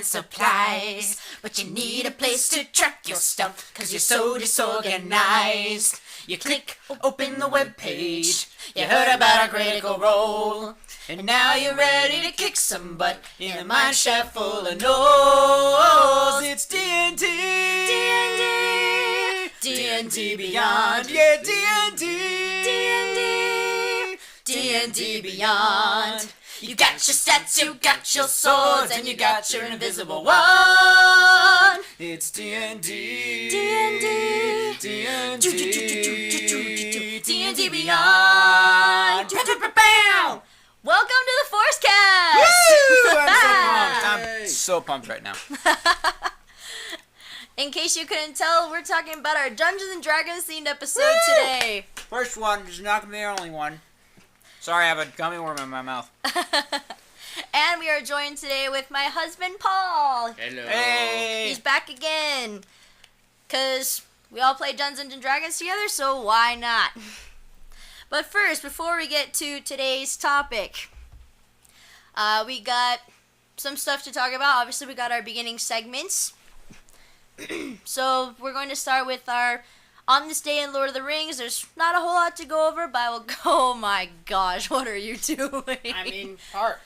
and supplies. But you need a place to track your stuff, 'cause you're so disorganized. You click, open the webpage, you heard about our critical role, and now you're ready to kick some butt in a mine shaft full of no's. It's D&D! D&D! D&D Beyond! Yeah, D&D! D&D! D&D Beyond! You got your stats, you got your swords, and you got your invisible wand. It's D&D. D&D. D&D. D&D Beyond. Welcome to the Forcecast. Woo! I'm so pumped right now. In case you couldn't tell, we're talking about our Dungeons and Dragons themed episode today. First one is not going to be the only one. Sorry, I have a gummy worm in my mouth. And we are joined today with my husband, Paul. Hello. Hey. He's back again. Because we all play Dungeons and Dragons together, so why not? But first, before we get to today's topic, we got some stuff to talk about. Obviously, we got our beginning segments. So we're going to start with our On This Day in Lord of the Rings. There's not a whole lot to go over, but I will go, oh my gosh, what are you doing? I mean, art.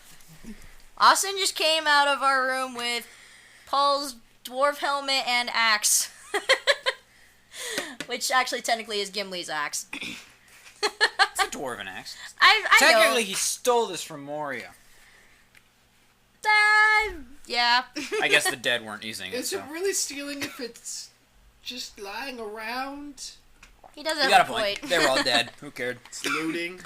Austin just came out of our room with Paul's dwarf helmet and axe. Which actually technically is Gimli's axe. It's a dwarven axe. I Technically, know. he stole this from Moria. Yeah. I guess the dead weren't using it. Is it really stealing if it's just lying around? He doesn't You got have a a point. point. They were all dead. Who cared? It's looting.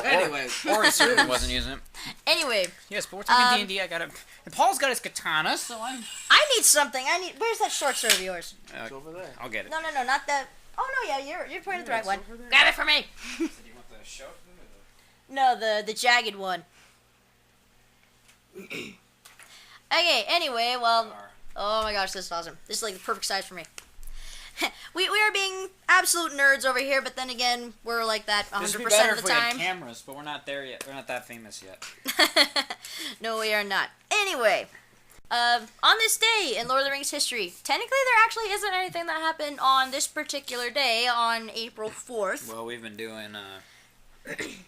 Anyway. Or he certainly wasn't using it. Anyway. Yes, but we're talking D&D. I got it. And Paul's got his katana, so I'm... I need something. Where's that short sword of yours? It's over there. I'll get it. No, not that. Oh, no, yeah, you're pointing at the right one. over there. Grab it for me. Do you want the short No, the jagged one. Okay, anyway, well... Oh my gosh, this is awesome. This is like the perfect size for me. we are being absolute nerds over here, but then again, we're like that 100% This would be better of if the we had time. cameras, but we're not there yet. We're not that famous yet. No, we are not. Anyway, on this day in Lord of the Rings history, technically there actually isn't anything that happened on this particular day on April 4th. Well, we've been doing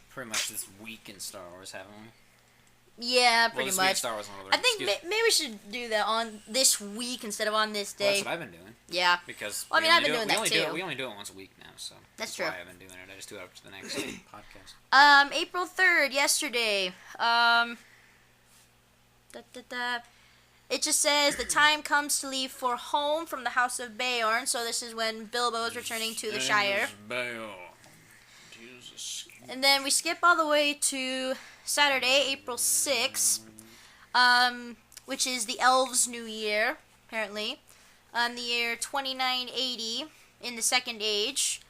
pretty much this week in Star Wars, haven't we? Yeah, Well, pretty this week in much. Star Wars and Lord of I the think Rings. maybe we should do that on this week instead of on this Well, day. that's what I've been doing. Yeah, Because Well, I mean, I've been doing we that only too. We only do it once a week now, so That's why true. I haven't been doing it. I just do it up to the next podcast. April 3rd, yesterday. It just says the time comes to leave for home from the House of Beorn. So this is when Bilbo is returning to the Shire. Jesus. And then we skip all the way to Saturday, April 6th, which is the Elves' New Year, apparently. The year 2980 in the Second Age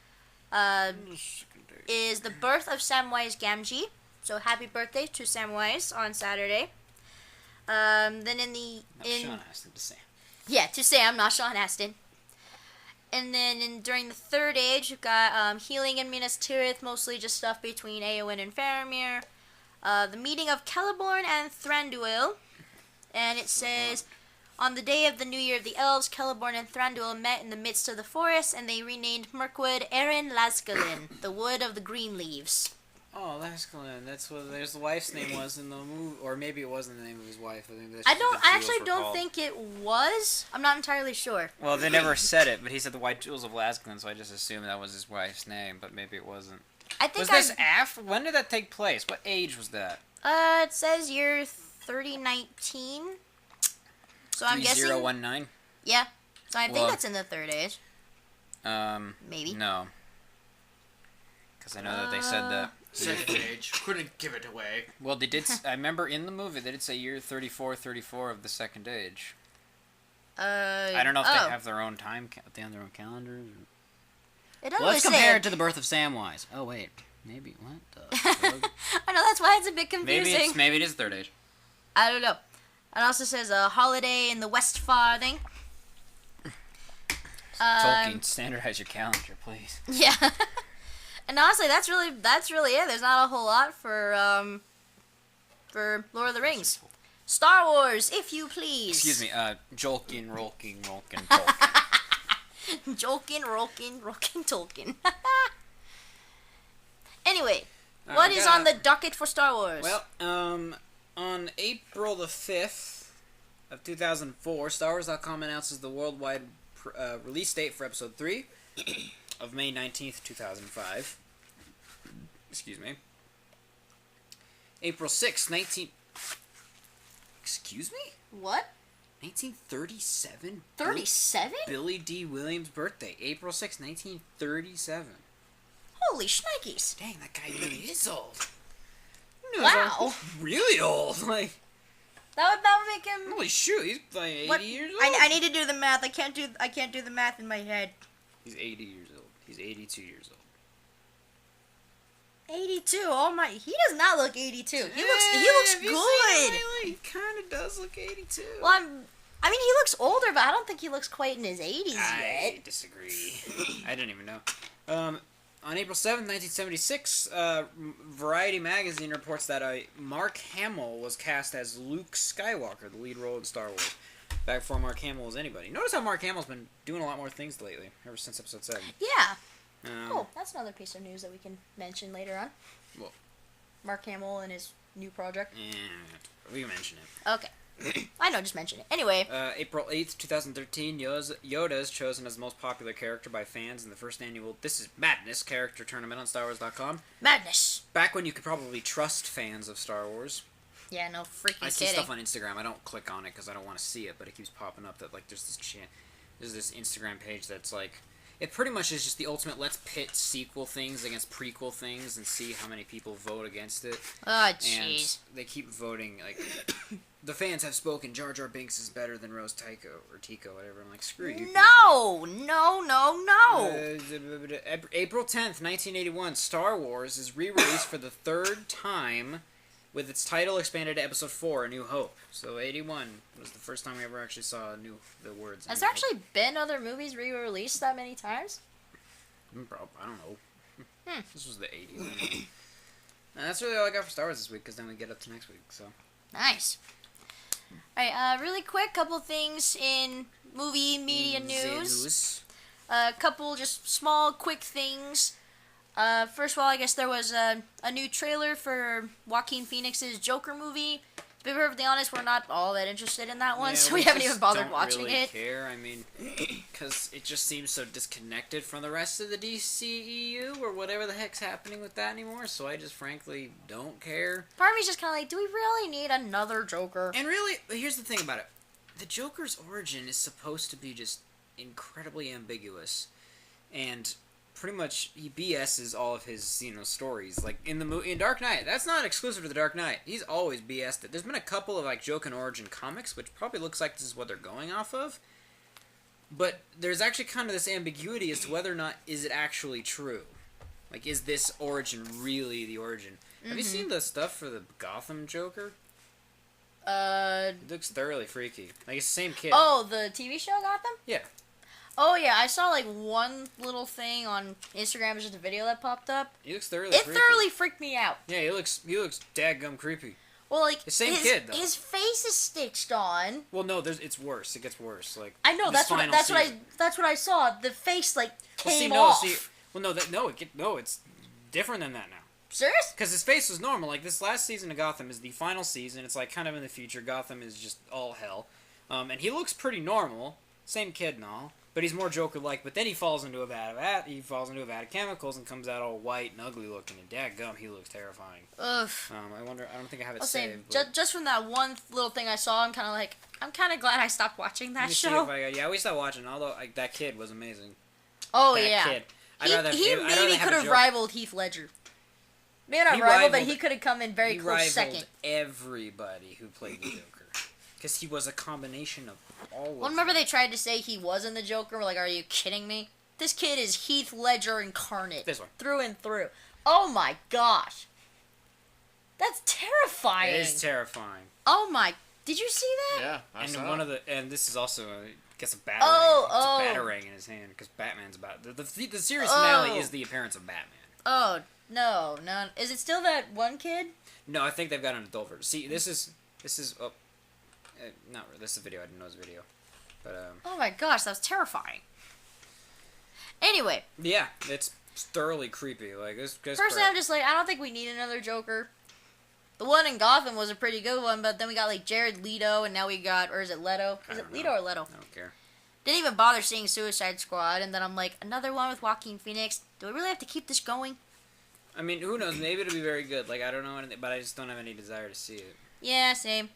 is the birth of Samwise Gamgee. So happy birthday to Samwise on Saturday. Then Sean Astin to say. Yeah, to Sam, not Sean Astin. And then during the Third Age, you've got healing in Minas Tirith, mostly just stuff between Eowyn and Faramir. The meeting of Celeborn and Thranduil. And it says, on the day of the New Year of the Elves, Celeborn and Thranduil met in the midst of the forest, and they renamed Mirkwood Erin Lasgalin, the Wood of the Green Leaves. Oh, Laskalin. That's what his wife's name was in the movie, or maybe it wasn't the name of his wife. I think that's I just what the actually jewels were don't called. think it was. I'm not entirely sure. Well, they never said it, but he said the White Jewels of Laskalin, so I just assumed that was his wife's name, but maybe it wasn't. I think Was this after? When did that take place? What age was that? It says year 3019. So I'm guessing. 3019? Yeah. So I think Well, that's in the Third Age. Maybe. No. Because I know that they said that. Second age. Couldn't give it away. Well, they did. I remember in the movie they did say year 34 of the Second Age. I don't know if they have their own time. They have their own calendars. It doesn't Well, let's really compare say it to the birth of Samwise. Oh wait, maybe what the? fuck? I know, that's why it's a bit confusing. maybe it is Third Age. I don't know. It also says a holiday in the West Farthing. Tolkien, standardize your calendar, please. Yeah. And honestly, that's really it. There's not a whole lot for Lord of the Rings. Star Wars, if you please. Excuse me, Jolkin, Rolking, Tolkien. Jolkin, Rolking, Tolkien. Anyway, Right, what is on the docket for Star Wars? Well, on April the 5th of 2004, StarWars.com announces the worldwide release date for Episode 3 of May 19th, 2005. Excuse me. April 6th, Excuse me? What? 1937? 37? Billy D. Williams' birthday. April 6th, 1937. Holy shnikes. Dang, that guy really is old. Wow. Really old. Like, that would make him... holy shoot, he's like 80 years old. I need to do the math. I can't do the math in my head. He's 80 years old. He's 82 years old. 82. Oh my, he does not look 82. He looks good. He kind of does look 82. Well, I mean, he looks older, but I don't think he looks quite in his 80s yet. I disagree. I didn't even know. On April 7th, 1976, Variety magazine reports that Mark Hamill was cast as Luke Skywalker, the lead role in Star Wars. Back before Mark Hamill was anybody. Notice how Mark Hamill's been doing a lot more things lately, ever since Episode 7. Yeah. Oh, that's another piece of news that we can mention later on. Well, Mark Hamill and his new project. Yeah, we can mention it. Okay. I know, just mention it. Anyway. April 8th, 2013, Yoda is chosen as the most popular character by fans in the first annual This Is Madness character tournament on StarWars.com. Madness. Back when you could probably trust fans of Star Wars. Yeah, no freaking I see kidding. stuff on Instagram. I don't click on it because I don't want to see it, but it keeps popping up that, like, there's this Instagram page that's, like, it pretty much is just the ultimate let's pit sequel things against prequel things and see how many people vote against it. Oh, jeez. And they keep voting, like, the fans have spoken, Jar Jar Binks is better than Rose Tico, or Tico, whatever. I'm like, screw you. No! April 10th, 1981, Star Wars is re-released for the third time with its title expanded to Episode 4, A New Hope. So 81 was the first time we ever actually saw the words. Has there actually been other movies re-released that many times? I don't know. This was the 80s. And that's really all I got for Star Wars this week, because then we get up to next week. So nice. Alright, really quick, couple things in movie media news. A couple just small, quick things. First of all, I guess there was a new trailer for Joaquin Phoenix's Joker movie. To be perfectly honest, we're not all that interested in that one, so we haven't even bothered watching really it. Care. I mean, because it just seems so disconnected from the rest of the DCEU or whatever the heck's happening with that anymore. So I just frankly don't care. Part of me's just kind of like, do we really need another Joker? And really, here's the thing about it: the Joker's origin is supposed to be just incredibly ambiguous, and pretty much he BS's all of his stories. Like in Dark Knight, that's not exclusive to the Dark Knight. He's always BS'd it. There's been a couple of like Joker origin comics, which probably looks like this is what they're going off of. But there's actually kind of this ambiguity as to whether or not is it actually true. Like, is this origin really the origin? Have you seen the stuff for the Gotham Joker? It looks thoroughly freaky. Like it's the same kid. Oh, the TV show Gotham? Yeah. Oh yeah, I saw like one little thing on Instagram, just a video that popped up. He looks thoroughly freaky. It thoroughly freaked me out. Yeah, he looks dadgum creepy. Well, like the same kid though. His face is stitched on. Well, no, it's worse. It gets worse. Like I know that's what I saw. The face like came off. It's different than that now. Serious? Because his face was normal. Like this last season of Gotham is the final season. It's like kind of in the future. Gotham is just all hell, and he looks pretty normal. Same kid and all. But he's more Joker-like. But then he falls into a vat of chemicals and comes out all white and ugly looking. And dadgum, he looks terrifying. Ugh. I don't think I have it saved. saved. Just from that one little thing I saw, I'm kind of glad I stopped watching that show. We stopped watching. Although that kid was amazing. Oh that yeah. Kid. He maybe could have rivaled Heath Ledger. Maybe not rivaled, but he could have come in very close second. Everybody who played the Joker. Because he was a combination of all of them. Well, remember they tried to say he wasn't the Joker? We're like, are you kidding me? This kid is Heath Ledger incarnate. This one. Through and through. Oh my gosh. That's terrifying. It is terrifying. Oh my... Did you see that? Yeah, I saw it. And this is also a batarang. Oh. It's a batarang in his hand because Batman's about... The series finale is the appearance of Batman. Oh, no. Is it still that one kid? No, I think they've got an adult version. See, this is... not really. This is a video. I didn't know it was a video. But, Oh my gosh, that was terrifying. Anyway. Yeah, it's thoroughly creepy. Like, it's Personally, I'm just like, I don't think we need another Joker. The one in Gotham was a pretty good one, but then we got, like, Jared Leto, and now we got, or is it Leto? Is it Leto or Leto? I don't care. Didn't even bother seeing Suicide Squad, and then I'm like, another one with Joaquin Phoenix. Do we really have to keep this going? I mean, who knows? Maybe it'll be very good. Like, I don't know anything, but I just don't have any desire to see it. Yeah, same.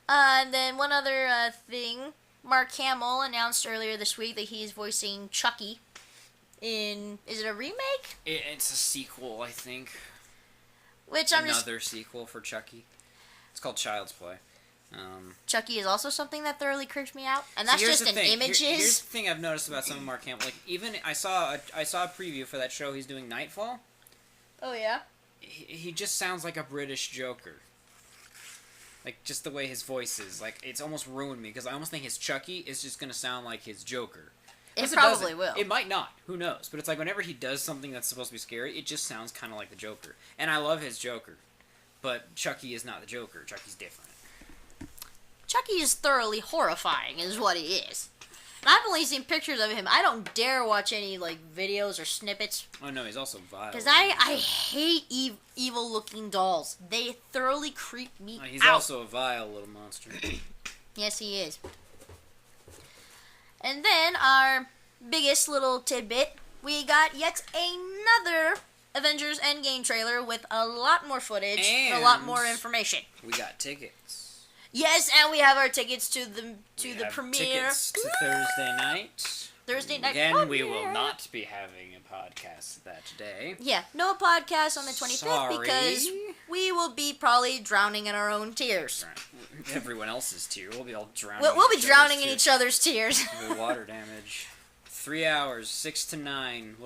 And then one other thing, Mark Hamill announced earlier this week that he's voicing Chucky in, is it a remake? It's a sequel, I think. Which I'm Another sequel for Chucky. It's called Child's Play. Chucky is also something that thoroughly creeps me out, and that's just an images. Here's the thing I've noticed about some of Mark Hamill. Like, even I saw a preview for that show he's doing, Nightfall. Oh yeah. He just sounds like a British Joker. Like, just the way his voice is. Like, it's almost ruined me, because I almost think his Chucky is just going to sound like his Joker. It probably will. It might not. Who knows? But it's like, whenever he does something that's supposed to be scary, it just sounds kind of like the Joker. And I love his Joker. But Chucky is not the Joker. Chucky's different. Chucky is thoroughly horrifying, is what he is. And I've only seen pictures of him. I don't dare watch any, like, videos or snippets. Oh, no, he's also vile. Because I hate evil-looking dolls. They thoroughly creep me out. He's also a vile little monster. Yes, he is. And then, our biggest little tidbit, we got yet another Avengers Endgame trailer with a lot more footage and a lot more information. We got tickets. Yes, and we have our tickets to the premiere. Tickets to Thursday night. Thursday night Again, premiere. we will not be having a podcast that day. Yeah, no podcast on the 25th because we will be probably drowning in our own tears. Everyone else's tears. We'll be all drowning. We'll be drowning in each other's tears. The water damage. 3 hours, 6 to 9. So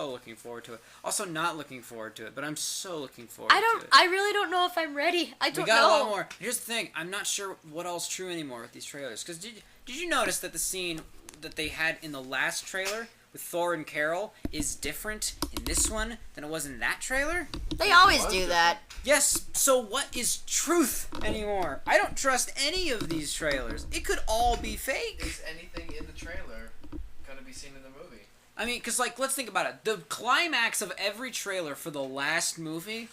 looking forward to it. Also, not looking forward to it, but I'm so looking forward to it. I really don't know if I'm ready. I don't know. We got a lot more. Here's the thing. I'm not sure what all's true anymore with these trailers. Because did you notice that the scene that they had in the last trailer with Thor and Carol is different in this one than it was in that trailer? They always do that. Yes, so what is truth anymore? I don't trust any of these trailers. It could all be fake. Is anything in the trailer going to be seen in the movie? I mean, because, like, let's think about it. The climax of every trailer for the last movie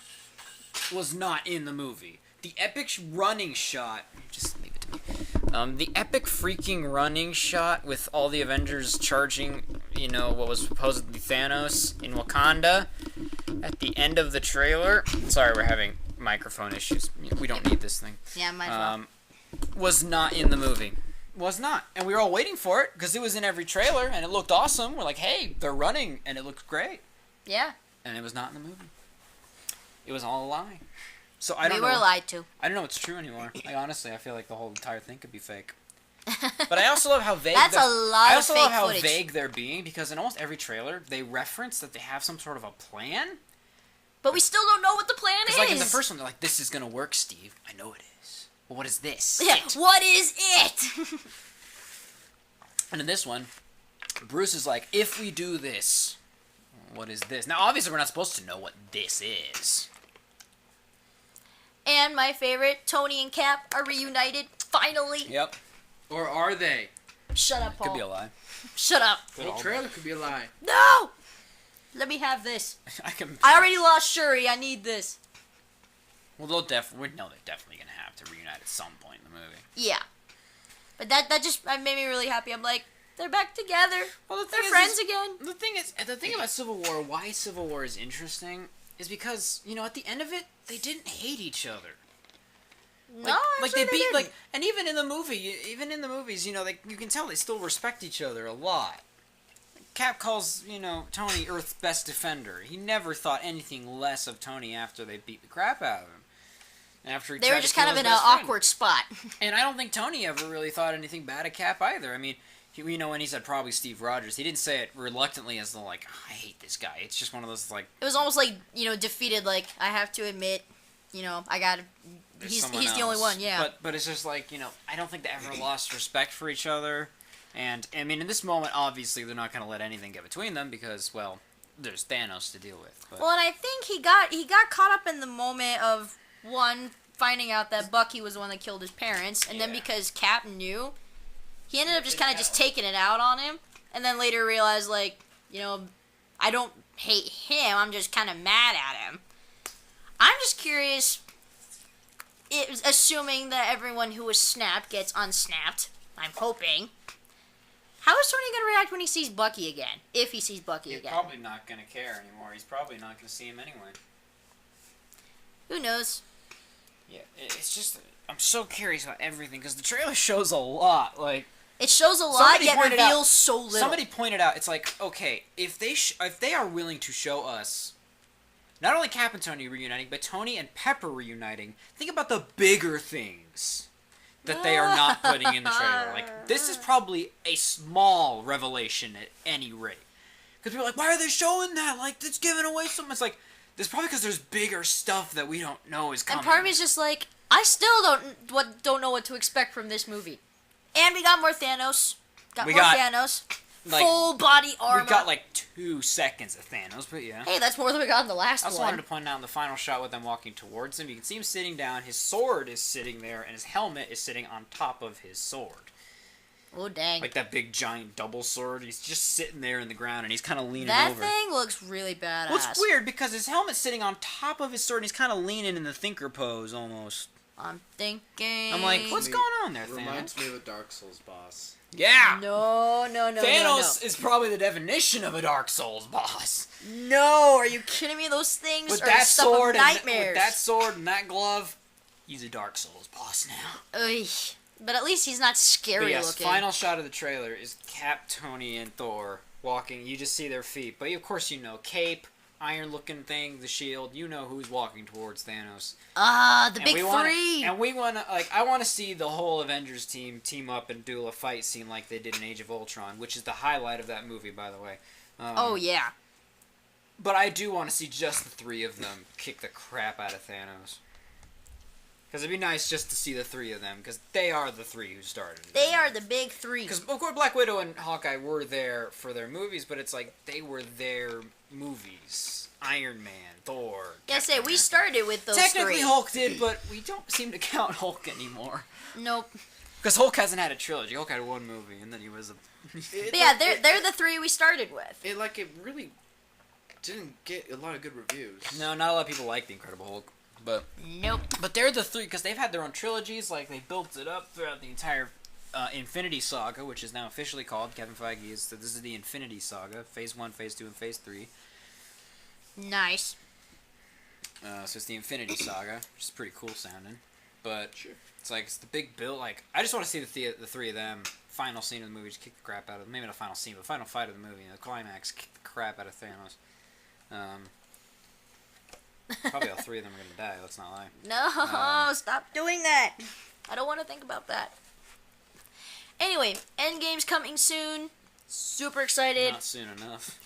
was not in the movie. The epic running shot... Just leave it to me. The epic freaking running shot with all the Avengers charging, what was supposedly Thanos in Wakanda at the end of the trailer. Sorry, we're having microphone issues. We don't need this thing. Yeah, might as well. Was not in the movie. Was not. And we were all waiting for it because it was in every trailer and it looked awesome. We're like, hey, they're running and it looked great. Yeah. And it was not in the movie. It was all a lie. So I don't know. We were lied to. I don't know what's true anymore. I feel like the whole entire thing could be fake. But I also love how vague. That's a lot I of also fake love how footage. vague they're being because in almost every trailer they reference that they have some sort of a plan. But we still don't know what the plan is. Like in the first one, they're like, "This is gonna work, Steve. I know it is. Well, what is this? Yeah. What is it? And in this one, Bruce is like, "If we do this, what is this?" Now, obviously, we're not supposed to know what this is. And my favorite, Tony and Cap are reunited, finally. Yep. Or are they? Shut up, Paul. Could be a lie. Shut up. The whole trailer could be a lie. No! Let me have this. I already lost Shuri. I need this. Well, they're definitely going to have to reunite at some point in the movie. Yeah. But that just made me really happy. I'm like, they're back together. Well, they're friends again. The thing about Civil War, why Civil War is interesting, is because, at the end of it, they didn't hate each other. No, actually, they beat didn't. and even in the movies, you can tell they still respect each other a lot. Cap calls, Tony Earth's best defender. He never thought anything less of Tony after they beat the crap out of him. After they were just kind of in an awkward spot. And I don't think Tony ever really thought anything bad of Cap either. I mean, when he said probably Steve Rogers, he didn't say it reluctantly as though, like, I hate this guy. It's just one of those, like... It was almost like, defeated, like, I have to admit, I gotta... He's the only one, yeah. But it's just like, I don't think they ever lost respect for each other. And, I mean, in this moment, obviously, they're not going to let anything get between them because, well, there's Thanos to deal with. But. Well, and I think he got caught up in the moment of, one, finding out that Bucky was the one that killed his parents, and then because Cap knew, he ended up just kind of just taking it out on him, and then later realized, like, you know, I don't hate him, I'm just kind of mad at him. I'm just curious, assuming that everyone who was snapped gets unsnapped, I'm hoping, how is Tony going to react when he sees Bucky again? If he sees Bucky again. He's probably not going to care anymore. He's probably not going to see him anyway. Who knows? Yeah, it's just... I'm so curious about everything, because the trailer shows a lot, like... It shows a lot, yet reveals so little. Somebody pointed out, it's like, okay, if they are willing to show us not only Cap and Tony reuniting, but Tony and Pepper reuniting, think about the bigger things that they are not putting in the trailer. Like, this is probably a small revelation at any rate. Because people are like, why are they showing that? Like, it's giving away something. It's like, it's probably because there's bigger stuff that we don't know is coming. And part of me is just like, I still don't know what to expect from this movie. And we got more Thanos. Thanos. Like, full body armor. We got like 2 seconds of Thanos, but yeah. Hey, that's more than we got in the last one. I also wanted to point out in the final shot with them walking towards him, you can see him sitting down, his sword is sitting there, and his helmet is sitting on top of his sword. Oh, dang. Like that big giant double sword, he's just sitting there in the ground, and he's kind of leaning that over. That thing looks really badass. Well, it's weird, because his helmet's sitting on top of his sword, and he's kind of leaning in the thinker pose, almost. I'm thinking... I'm like, what's going on there, Thanos? Reminds me of a Dark Souls boss. Yeah! No. Thanos is probably the definition of a Dark Souls boss. No, are you kidding me? Those things with are that the stuff sword of nightmares. With that sword and that glove, he's a Dark Souls boss now. Ugh. But at least he's not scary looking. Final shot of the trailer is Cap, Tony, and Thor walking. You just see their feet. But of course you know, cape, iron-looking thing, the shield. You know who's walking towards Thanos. The big three! And we want to, like, I want to see the whole Avengers team up and do a fight scene like they did in Age of Ultron, which is the highlight of that movie, by the way. Oh, yeah. But I do want to see just the 3 of them kick the crap out of Thanos. Because it'd be nice just to see the 3 of them, because they are the 3 who started it. They are the big 3. Because, of course, Black Widow and Hawkeye were there for their movies, but it's like, they were their movies. Iron Man, Thor. Yeah, say, we started with those Technically 3. Hulk did, but we don't seem to count Hulk anymore. Nope. Because Hulk hasn't had a trilogy. Hulk had 1 movie, and then he was a... But yeah, they're the 3 we started with. It really didn't get a lot of good reviews. No, not a lot of people like The Incredible Hulk. But nope. But they're the 3 because they've had their own trilogies. Like they built it up throughout the entire Infinity Saga, which is now officially called. Kevin Feige is this is the Infinity Saga, Phase 1, Phase 2, and Phase 3. Nice. So it's the Infinity Saga, which is pretty cool sounding. But sure. It's like it's the big build. Like I just want to see the 3 of them. Final scene of the movie, just kick the crap out of maybe not final scene, but final fight of the movie. The climax, kick the crap out of Thanos. Probably all 3 of them are gonna die. Let's not lie. No, stop doing that. I don't want to think about that. Anyway, Endgame's coming soon. Super excited. Not soon enough.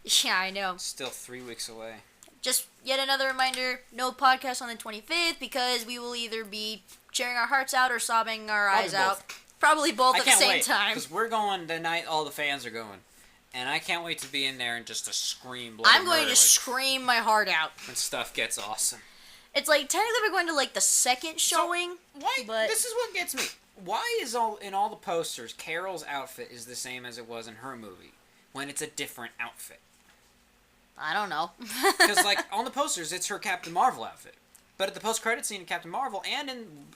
Yeah, I know. Still 3 weeks away. Just yet another reminder, no podcast on the 25th because we will either be cheering our hearts out or sobbing our eyes out. Probably both at the same time. Because we're going the night all the fans are going. And I can't wait to be in there and just to scream bloody I'm going to scream my heart out. When stuff gets awesome. It's like, technically we're going to like the second showing. So, why? But this is what gets me. Why is in all the posters, Carol's outfit is the same as it was in her movie? When it's a different outfit? I don't know. Because, like, on the posters, it's her Captain Marvel outfit. But at the post-credit scene in Captain Marvel, and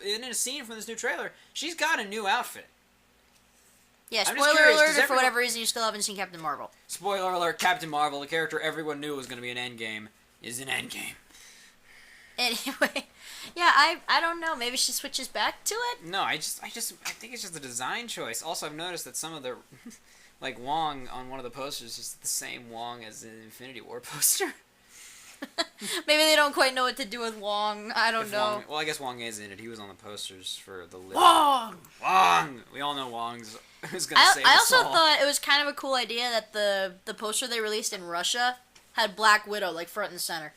in a scene from this new trailer, she's got a new outfit. Yeah, spoiler alert if for whatever reason you still haven't seen Captain Marvel. Spoiler alert, Captain Marvel, the character everyone knew was going to be in Endgame, is in Endgame. Anyway, yeah, I don't know. Maybe she switches back to it? No, I think it's just a design choice. Also, I've noticed that some of the... Like, Wong on one of the posters is the same Wong as the Infinity War poster. Maybe they don't quite know what to do with Wong. I don't know. Well, I guess Wong is in it. He was on the posters for the list. Wong! Wong! We all know Wong's who's going to save I us also all. thought it was kind of a cool idea that the poster they released in Russia had Black Widow, like, front and center.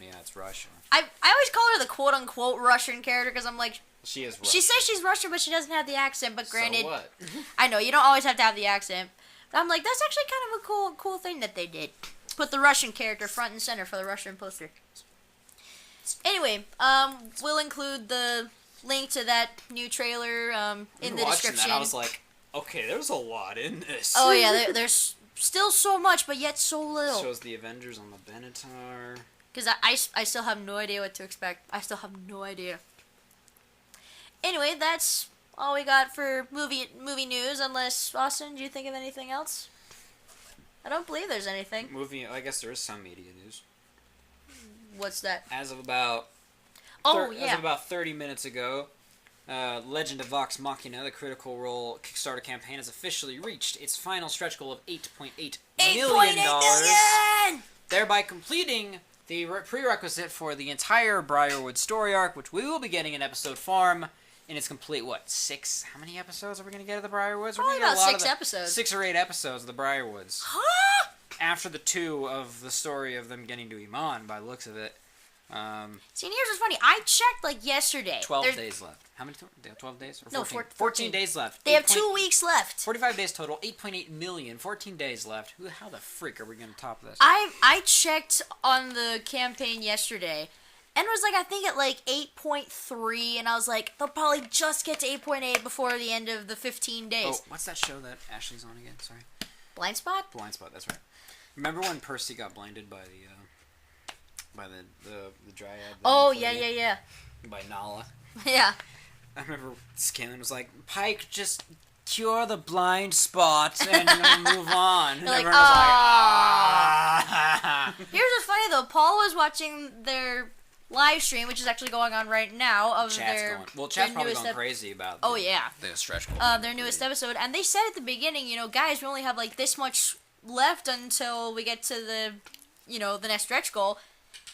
Yeah, it's Russia. I always call her the quote-unquote Russian character because I'm like... She is Russian. She says she's Russian, but she doesn't have the accent, but granted... So what? I know, you don't always have to have the accent. But I'm like, that's actually kind of a cool thing that they did. Put the Russian character front and center for the Russian poster. Anyway, we'll include the link to that new trailer in the description. That, I was like, okay, there's a lot in this. Oh yeah, there's still so much, but yet so little. Shows the Avengers on the Benatar. Because I still have no idea what to expect. I still have no idea. Anyway, that's all we got for movie news. Unless, Austin, do you think of anything else? I don't believe there's anything. I guess there is some media news. What's that? As of about... As of about 30 minutes ago, Legend of Vox Machina, the Critical Role Kickstarter campaign, has officially reached its final stretch goal of $8.8 million, thereby completing the prerequisite for the entire Briarwood story arc, which we will be getting in episode form in its complete, 6? How many episodes are we going to get of the Briarwoods? Probably about 6 episodes. 6 or 8 episodes of the Briarwoods. Huh? After the 2 of the story of them getting to Iman, by the looks of it. See, and here's what's funny. I checked, yesterday. 12 days left. How many? 12 days? Or 14? No, 14 days left. They have 2 weeks left. 45 days total, 8.8 million, 14 days left. How the freak are we going to top this? I checked on the campaign yesterday, and it was I think at 8.3, and I was like, they'll probably just get to 8.8 before the end of the 15 days. Oh, what's that show that Ashley's on again? Sorry. Blind Spot? Blind Spot, that's right. Remember when Percy got blinded by the dryad? Oh, yeah. By Nala. Yeah. I remember Scanlan was like, Pike, just cure the blind spot and move on. And like, everyone was like, ah. Here's what's funny, though. Paul was watching their live stream, which is actually going on right now, of Chat's probably going crazy about the stretch goal. Their newest episode. And they said at the beginning, guys, we only have, this much left until we get to the, the next stretch goal.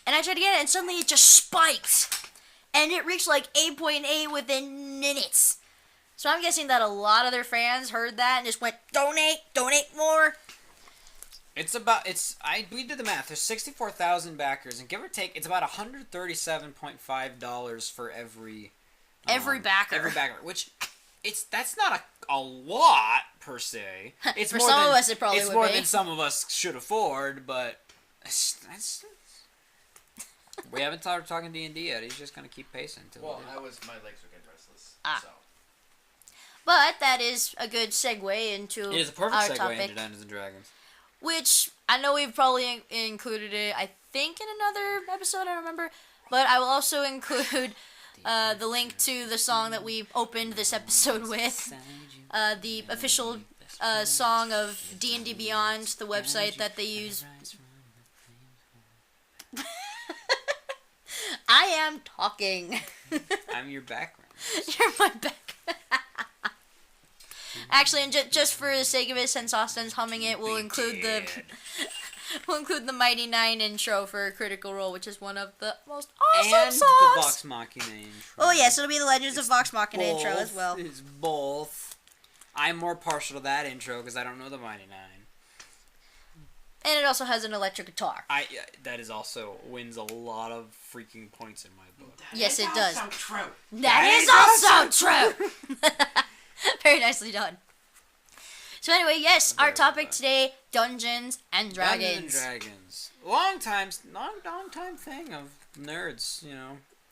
And I tried to get it, and suddenly it just spiked. And it reached 8.8 within minutes. So I'm guessing that a lot of their fans heard that and just went, donate more. We did the math. There's 64,000 backers, and give or take, it's about $137.5 for every backer. Every backer, which that's not a lot per se. It's for some of us, it probably would be. It's more than some of us should afford, but that's. We haven't started talking D&D yet. He's just gonna keep pacing. My legs are getting restless. So. But that is a good segue into it is a perfect our segue topic, into Dungeons and Dragons. Which I know we've probably included it. I think in another episode. I don't remember, but I will also include the link to the song that we opened this episode with, the official song of D&D Beyond, the website that they use. I am talking. I'm your background. You're my back. Actually, and just for the sake of it, since Austin's humming it, we'll include the Mighty Nein intro for Critical Role, which is one of the most awesome songs. And the Vox Machina intro. Oh yes, it'll be the Legends of Vox Machina intro as well. It's both. I'm more partial to that intro because I don't know the Mighty Nein. And it also has an electric guitar. That is also wins a lot of freaking points in my book. Yes, it does. Also true. That is also true. Very nicely done. So anyway, yes, our topic today: Dungeons and Dragons. Dungeons and Dragons. Long time thing of nerds.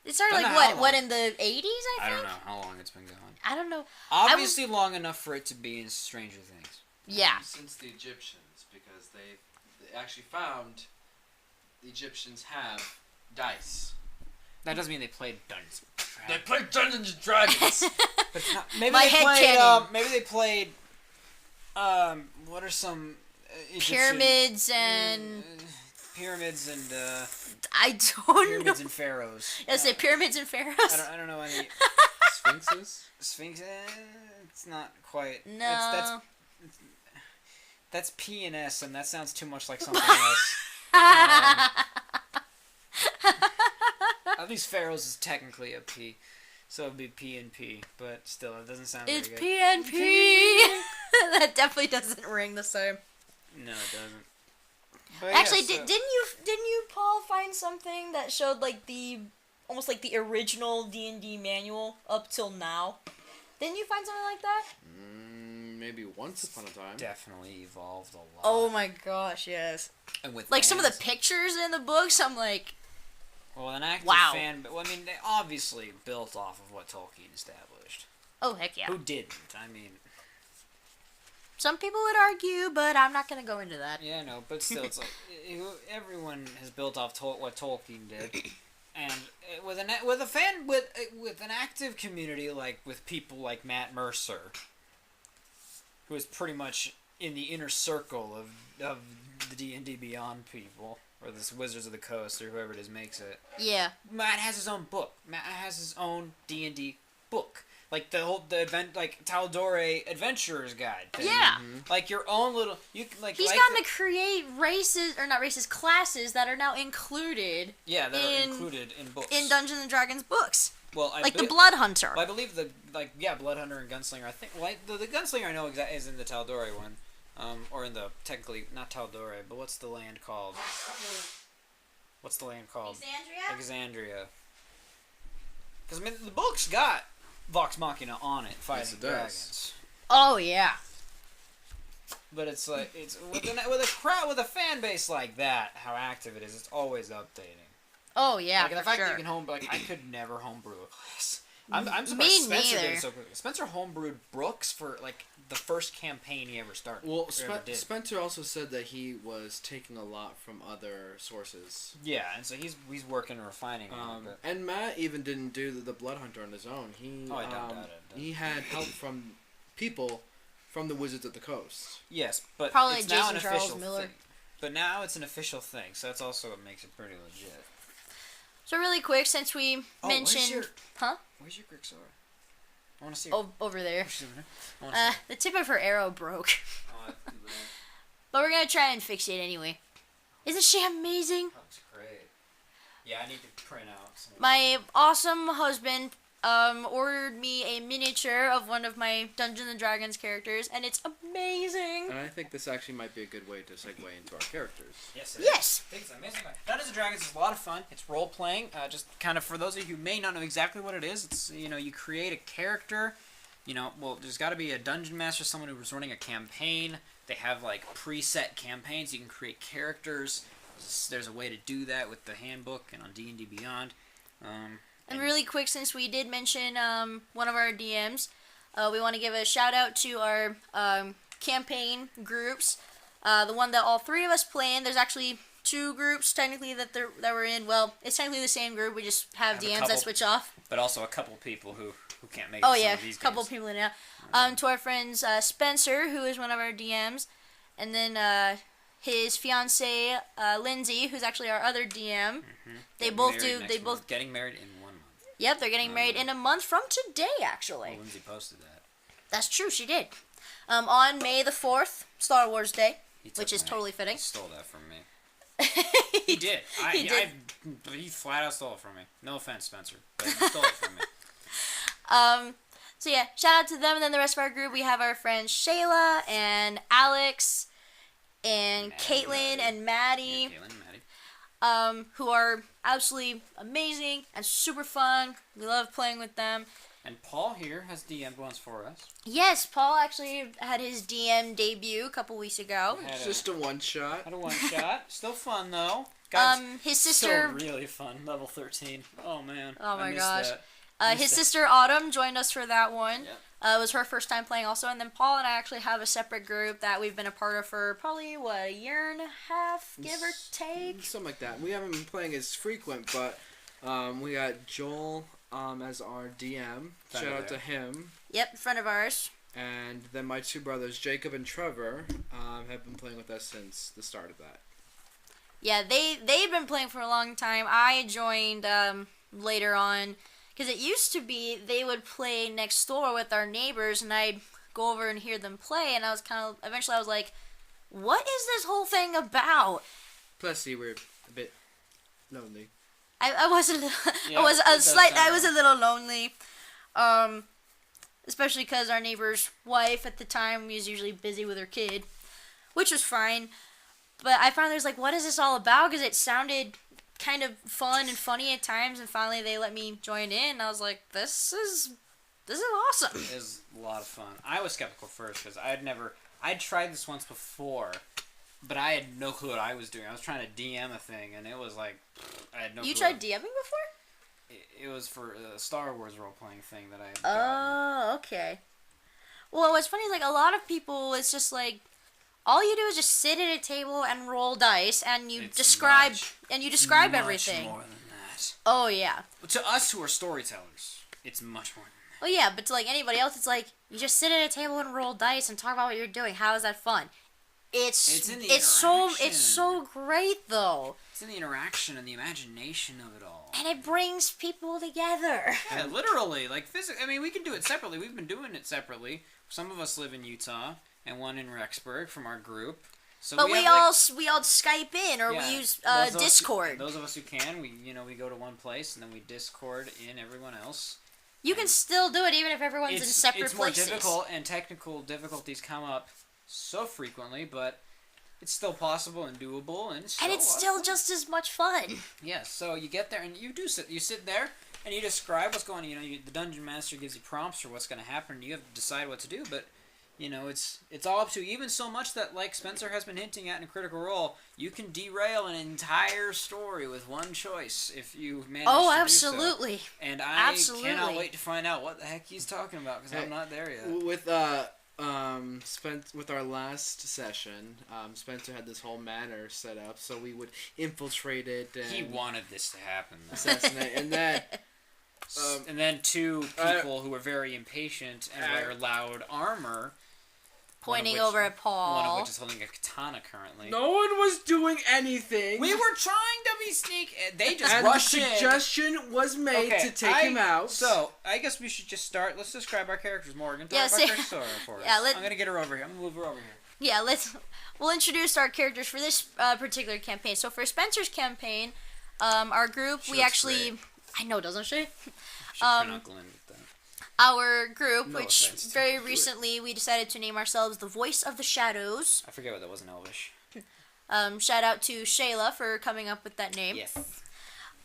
It started what in the 80s? I think. I don't know how long it's been going. I don't know. Obviously, long enough for it to be in Stranger Things. Yeah. Since the Egyptians, because they actually found the Egyptians have dice. That doesn't mean they played Dungeons. They played Dungeons and Dragons. But it's not, maybe My they head played. canon. Maybe they played. What are some Egyptian, Pyramids and pyramids and I don't pyramids know. and pharaohs. I say pyramids and pharaohs. I don't know any Sphinxes. Sphinx. It's not quite. No. That's P and S, and that sounds too much like something else. At least pharaohs is technically a P, so it'd be P and P. But still, it doesn't sound It's very good. PNP. That definitely doesn't ring the same. No, it doesn't. But Actually, yeah, so- didn't you Paul find something that showed almost like the original D&D manual up till now? Didn't you find something like that? Maybe once upon a time. Definitely evolved a lot. Oh my gosh, yes. And with Some of the pictures in the books, I'm like, Well, an active Wow. fan... Well, I mean, they obviously built off of what Tolkien established. Oh, heck yeah. Who didn't? I mean... Some people would argue, but I'm not going to go into that. Yeah, no, but still, it's like... everyone has built off what Tolkien did. And with an active community, like with people like Matt Mercer, who is pretty much in the inner circle of the D&D Beyond people, or the Wizards of the Coast, or whoever it is makes it. Yeah. Matt has his own book. Matt has his own D&D book. Like the event, like Taldore Adventurer's Guide thing. Yeah. Like your own little, you like. He's like gotten to create classes that are now included. Yeah, that are included in books. In Dungeons and Dragons books. Well, the Blood Hunter. Well, I believe Blood Hunter and Gunslinger. I think the Gunslinger I know is in the Taldore one, or in the technically not Taldore, but what's the land called? What's the land called? Exandria. Because I mean, the book's got Vox Machina on it, fighting dragons. Oh yeah. But it's like with a crowd with a fan base like that, how active it is, it's always updating. Oh yeah, like, the for fact sure. that you can I could never homebrew a class. I'm surprised Me Spencer neither. did it so quickly. Spencer homebrewed Brooks for like the first campaign he ever started. Well, ever did. Spencer also said that he was taking a lot from other sources. Yeah, and so he's working and refining it. And Matt even didn't do the Blood Hunter on his own. He had help from people from the Wizards of the Coast. Yes, but probably it's Jason now an Charles official Miller. thing. But now it's an official thing, so that's also what makes it pretty legit. So really quick, since we mentioned, Where's your Grixora? I want to see her. Oh, over there. I wanna see her. The tip of her arrow broke. Oh, that's too bad. But we're gonna try and fix it anyway. Isn't she amazing? That's great. Yeah, I need to print out some. My awesome husband ordered me a miniature of one of my Dungeons and Dragons characters, and it's amazing. And I think this actually might be a good way to segue into our characters. Yes, Yes. I think it's amazing. Dungeons and Dragons is a lot of fun. It's role playing. Just kind of for those of you who may not know exactly what it is, it's you create a character. There's got to be a dungeon master, someone who's running a campaign. They have like preset campaigns. You can create characters. There's a way to do that with the handbook and on D&D Beyond. And really quick, since we did mention one of our DMs, we want to give a shout out to our campaign groups. The one that all three of us play in. There's actually two groups technically that we're in. Well, it's technically the same group. We just have DMs that switch off. But also a couple people who can't make. Oh some yeah, of these a couple games. people in it. To our friends Spencer, who is one of our DMs, and then his fiancee Lindsay, who's actually our other DM. Mm-hmm. They both getting married in 1 month. Yep, they're getting married in a month from today, actually. Well, Lindsay posted that. That's true, she did. On May the 4th, Star Wars Day, which is totally fitting. He stole that from me. He did. He flat out stole it from me. No offense, Spencer, but he stole it from me. So yeah, shout out to them, and then the rest of our group, we have our friends Shayla and Alex and Caitlin and Maddie. Yeah, Caitlin and Maddie. Who are absolutely amazing and super fun. We love playing with them. And Paul here has DM'd once for us. Yes, Paul actually had his DM debut a couple weeks ago. Just a one shot. Had a one shot. Still fun though. Guys, his sister. So really fun. Level 13. Oh man. Oh my I missed gosh. That. His sister Autumn joined us for that one. Yep. It was her first time playing also, and then Paul and I actually have a separate group that we've been a part of for probably, a year and a half, give or take? Something like that. We haven't been playing as frequent, but we got Joel as our DM. Shout out to him. Yep, a friend of ours. And then my two brothers, Jacob and Trevor, have been playing with us since the start of that. Yeah, they've been playing for a long time. I joined later on. Because it used to be they would play next door with our neighbors, and I'd go over and hear them play, and eventually I was like, what is this whole thing about? Plus, you were a bit lonely. I was a little, Yeah, I was a little lonely, especially because our neighbor's wife at the time was usually busy with her kid, which was fine, but I found there's like, what is this all about? Because it sounded kind of fun and funny at times, and finally they let me join in, and I was like, this is awesome. It was a lot of fun. I was skeptical first because I'd tried this once before, But I had no clue what I was doing. I was trying to DM a thing, and it was like, I had no clue. You tried DMing before? It was for a Star Wars role-playing thing that I had Oh, okay. Well, what's funny is, like, a lot of people, it's just like, all you do is just sit at a table and roll dice, and you describe everything. Much more than that. Oh, yeah. But to us who are storytellers, it's much more than that. Oh, yeah, but to, like, anybody else, it's like, you just sit at a table and roll dice and talk about what you're doing. How is that fun? It's so great, though. It's in the interaction and the imagination of it all. And it brings people together. Yeah, literally. Like, physically. I mean, we can do it separately. We've been doing it separately. Some of us live in Utah, and one in Rexburg from our group. So but we all Skype in, or we use Discord. Those of us who can, we go to one place, and then we Discord in everyone else. You can still do it even if everyone's in separate places. It's more difficult, and technical difficulties come up so frequently, but it's still possible and doable, and it's still just as much fun. Yes, so you get there, and you sit there, and you describe what's going on. The dungeon master gives you prompts for what's going to happen, and you have to decide what to do, but it's all up to you. Even so much that, like Spencer has been hinting at in Critical Role, you can derail an entire story with one choice if you manage to absolutely. do so. And I cannot wait to find out what the heck he's talking about, because I'm not there yet. With our last session, Spencer had this whole manor set up, so we would infiltrate it. And he wanted this to happen. Assassinate, and then... and then two people who were very impatient and wear loud armor. Pointing over at Paul. One of which is holding a katana currently. No one was doing anything. We were trying to be sneaky. They just rushed in. And the suggestion was made to take him out. So, I guess we should just start. Let's describe our characters. Morgan, talk about our story for us. I'm going to get her over here. I'm going to move her over here. Yeah, we'll introduce our characters for this particular campaign. So, for Spencer's campaign, our group, she looks great. I know, doesn't she? Uncle in with that. Our group, which very recently we decided to name ourselves the Voice of the Shadows. I forget what that was in Elvish. Shout out to Shayla for coming up with that name. Yes.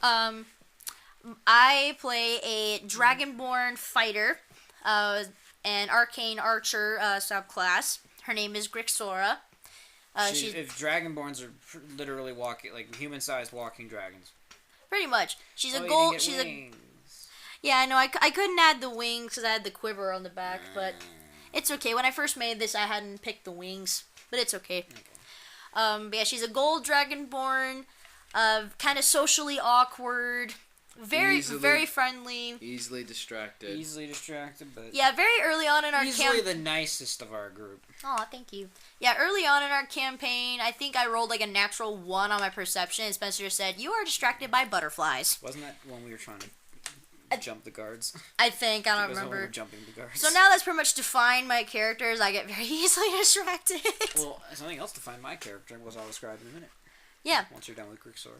I play a Dragonborn fighter, an arcane archer subclass. Her name is Grixora. If Dragonborns are literally human-sized walking dragons. Pretty much. She's a gold. Yeah, I know. I couldn't add the wings because I had the quiver on the back, but it's okay. When I first made this, I hadn't picked the wings, but it's okay. But yeah, she's a gold dragonborn, kind of socially awkward, very friendly. Easily distracted, but yeah, very early on in our easily the nicest of our group. Aw, thank you. Yeah, early on in our campaign, I think I rolled like a natural 1 on my perception, and Spencer said, "You are distracted by butterflies." Wasn't that when we were trying to jump the guards? I think, I don't remember. When we were jumping the guards. So now that's pretty much defined my characters. I get very easily distracted. Well, something else defined my character, which I'll describe in a minute. Yeah. Once you're done with Grixora.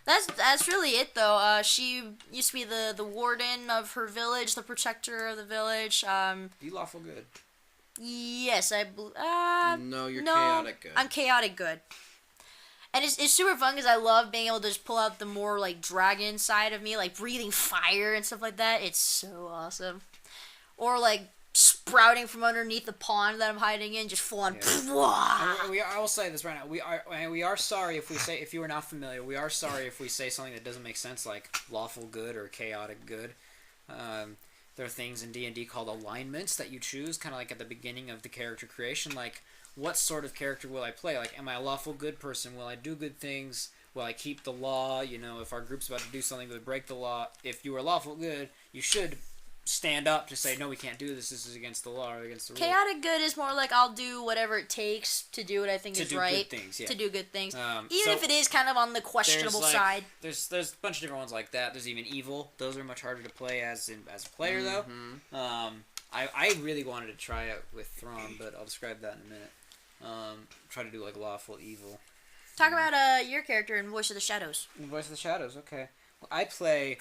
That's really it though. She used to be the warden of her village, the protector of the village. You lawful good. Yes, I believe. No, you're chaotic good. I'm chaotic good. And it's super fun because I love being able to just pull out the more, like, dragon side of me, like, breathing fire and stuff like that. It's so awesome. Or, like, sprouting from underneath the pond that I'm hiding in, just full on. Yeah. I will say this right now. We are sorry if you are not familiar, we are sorry if we say something that doesn't make sense, like lawful good or chaotic good. There are things in D&D called alignments that you choose, kind of like at the beginning of the character creation, like, what sort of character will I play? Like, am I a lawful good person? Will I do good things? Will I keep the law? If our group's about to do something, will it break the law? If you are lawful good, you should stand up to say, no, we can't do this. This is against the law or against the rule. Chaotic good is more like I'll do whatever it takes to do what I think is right. To do good things, yeah. To do good things. Even if it is kind of on the questionable side. There's a bunch of different ones like that. There's even evil. Those are much harder to play as a player, though. I really wanted to try it with Thrawn, but I'll describe that in a minute. Try to do like lawful evil. Talk about your character in Voice of the Shadows. Voice of the Shadows, okay. Well, I play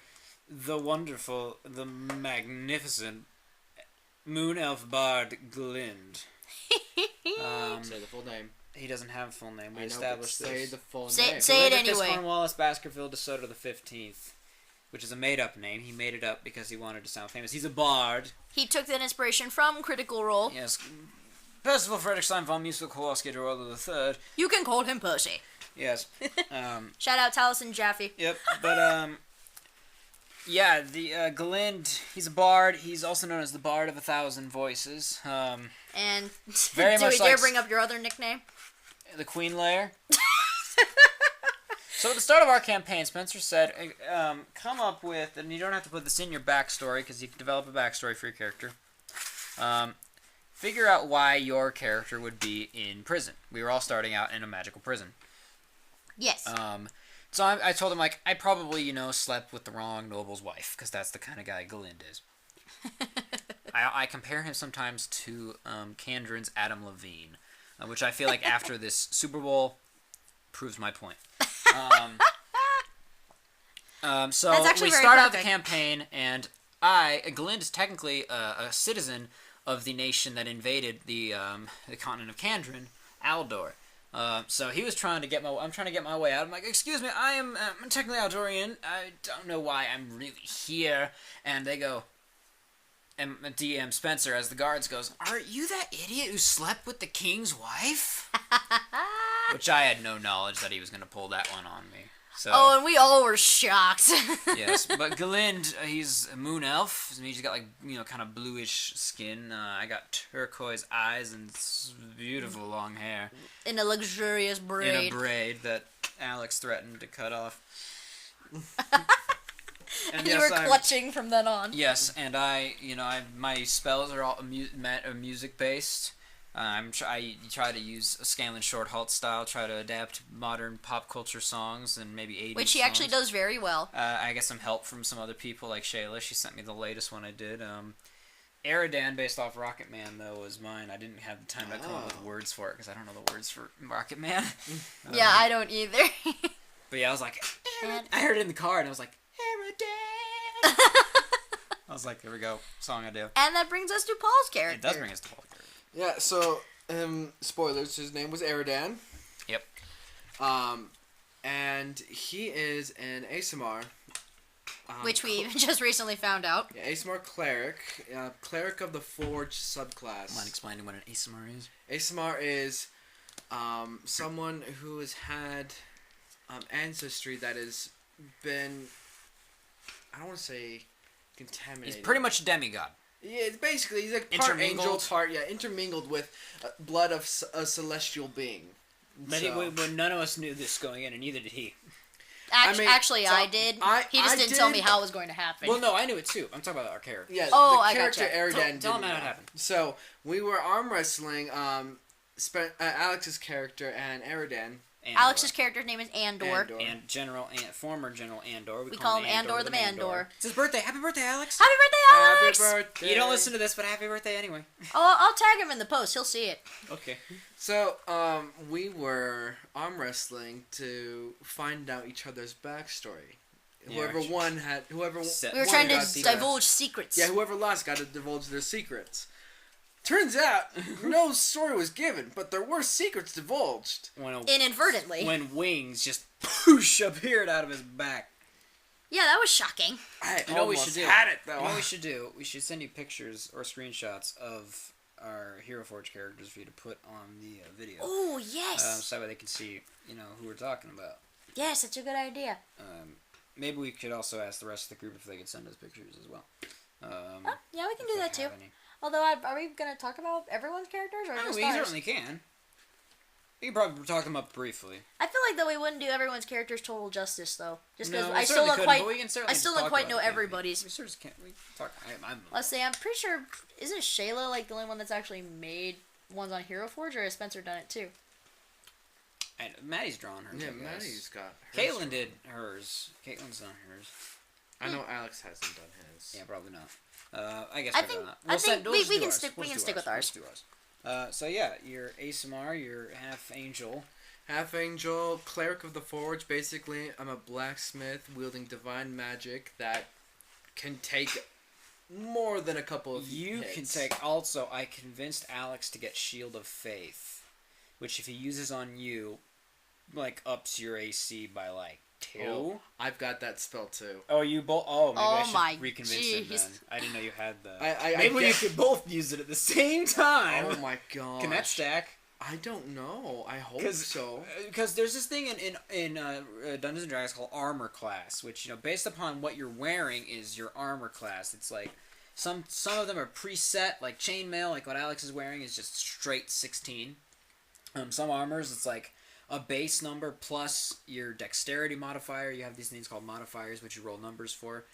the wonderful, the magnificent Moon Elf Bard Glind. Say the full name. He doesn't have a full name. We established this. Say the full name. Say it anyway. Cornwallis Baskerville DeSoto the 15th, which is a made-up name. He made it up because he wanted to sound famous. He's a bard. He took that inspiration from Critical Role. Yes. Percival Friedrichshain von Musical Kowalski Dorolo III. You can call him Percy. Yes. Shout out Taliesin Jaffe. Yep, but, yeah, the, Galind, he's a bard. He's also known as the Bard of 1,000 Voices. And very do much we dare like bring up your other nickname? The Queen Layer. So at the start of our campaign, Spencer said, come up with, and you don't have to put this in your backstory, because you can develop a backstory for your character. Figure out why your character would be in prison. We were all starting out in a magical prison. Yes. So I told him, like, I probably, slept with the wrong noble's wife, because that's the kind of guy Galind is. I compare him sometimes to Candrin's Adam Levine, which I feel like after this Super Bowl proves my point. So we start out the campaign, and Galind is technically a citizen of the nation that invaded the continent of Candrin, Aldor. So he was trying to get I'm trying to get my way out. I'm like, excuse me, I'm technically Aldorian. I don't know why I'm really here. And they go, and DM Spencer, as the guards, goes, are you that idiot who slept with the king's wife? Which I had no knowledge that he was going to pull that one on me. So, oh, and we all were shocked. Yes, but Galind, he's a moon elf. So he's got, like, kind of bluish skin. I got turquoise eyes and beautiful long hair. In a luxurious braid. In a braid that Alex threatened to cut off. And you were clutching from then on. Yes, and my spells are all music-based. I try to use a Scanlan Shorthalt style, try to adapt modern pop culture songs and maybe 80s which he songs. actually does very well. I get some help from some other people, like Shayla. She sent me the latest one I did. Eridan, based off Rocket Man, though, was mine. I didn't have the time to come up with words for it, because I don't know the words for Rocket Man. Yeah, I don't either. But yeah, I was like, I heard it in the car, and I was like, Eridan! I was like, there we go, song I do. And that brings us to Paul's character. It does bring us to Paul's character. Yeah, so, spoilers, his name was Eridan. Yep. And he is an ASMR. Which we just recently found out. Yeah, ASMR cleric. Cleric of the Forge subclass. Mind explaining what an ASMR is? ASMR is someone who has had ancestry that has been, I don't want to say contaminated. He's pretty much a demigod. Yeah, basically, he's like part angel, part, intermingled with blood of a celestial being. But none of us knew this going in, and neither did he. Actually, I did. He just didn't tell me how it was going to happen. Well, no, I knew it too. I'm talking about our character. Yeah, the character Eridan Tell him how it happened. So, we were arm wrestling Alex's character and Eridan. Andor. Alex's character's name is Andor. And former General Andor. We call him Andor the Mandor. It's his birthday. Happy birthday, Alex. Happy birthday, Alex! Happy birthday. You don't listen to this, but happy birthday anyway. Oh, I'll tag him in the post. He'll see it. Okay. So, we were arm wrestling to find out each other's backstory. Yeah, We were trying to divulge secrets. Yeah, whoever lost got to divulge their secrets. Turns out, no story was given, but there were secrets divulged. Inadvertently. When wings just poosh appeared out of his back. Yeah, that was shocking. I know what we should do? Had it, though. You know what we should do? We should send you pictures or screenshots of our Hero Forge characters for you to put on the video. Oh, yes. So that way they can see, who we're talking about. Yes, that's a good idea. Maybe we could also ask the rest of the group if they could send us pictures as well. Yeah, we can do that too. Although, are we going to talk about everyone's characters or just we ours? certainly can. We can probably talk them up briefly. I feel like though we wouldn't do everyone's characters total justice though, just because I still don't quite know it. everybody's. We sort of can't. We talk. Let's say I'm pretty sure isn't Shayla like the only one that's actually made ones on Hero Forge, or has Spencer done it too? And Maddie's drawn hers. Yeah, Maddie's got hers. Caitlin did hers. Caitlin's done hers. I know Alex hasn't done his. Yeah, probably not. I guess I think we can stick with ours. So yeah, you're ASMR, you're half angel. Half angel, cleric of the forge. Basically, I'm a blacksmith wielding divine magic that can take more than a couple of hits. Can take. Also, I convinced Alex to get Shield of Faith, which if he uses on you, ups your AC by 2? Oh, I've got that spell too. Oh, you both. Oh, maybe I Oh should my reconvince him jeez. then. I didn't know you had that. Maybe you could both use it at the same time. Oh my god. Can that stack? I don't know. I hope so. Because there's this thing in Dungeons and Dragons called armor class, which based upon what you're wearing is your armor class. It's like some of them are preset, like chainmail, like what Alex is wearing is just straight 16. Some armors it's like a base number plus your dexterity modifier. You have these things called modifiers, which you roll numbers for.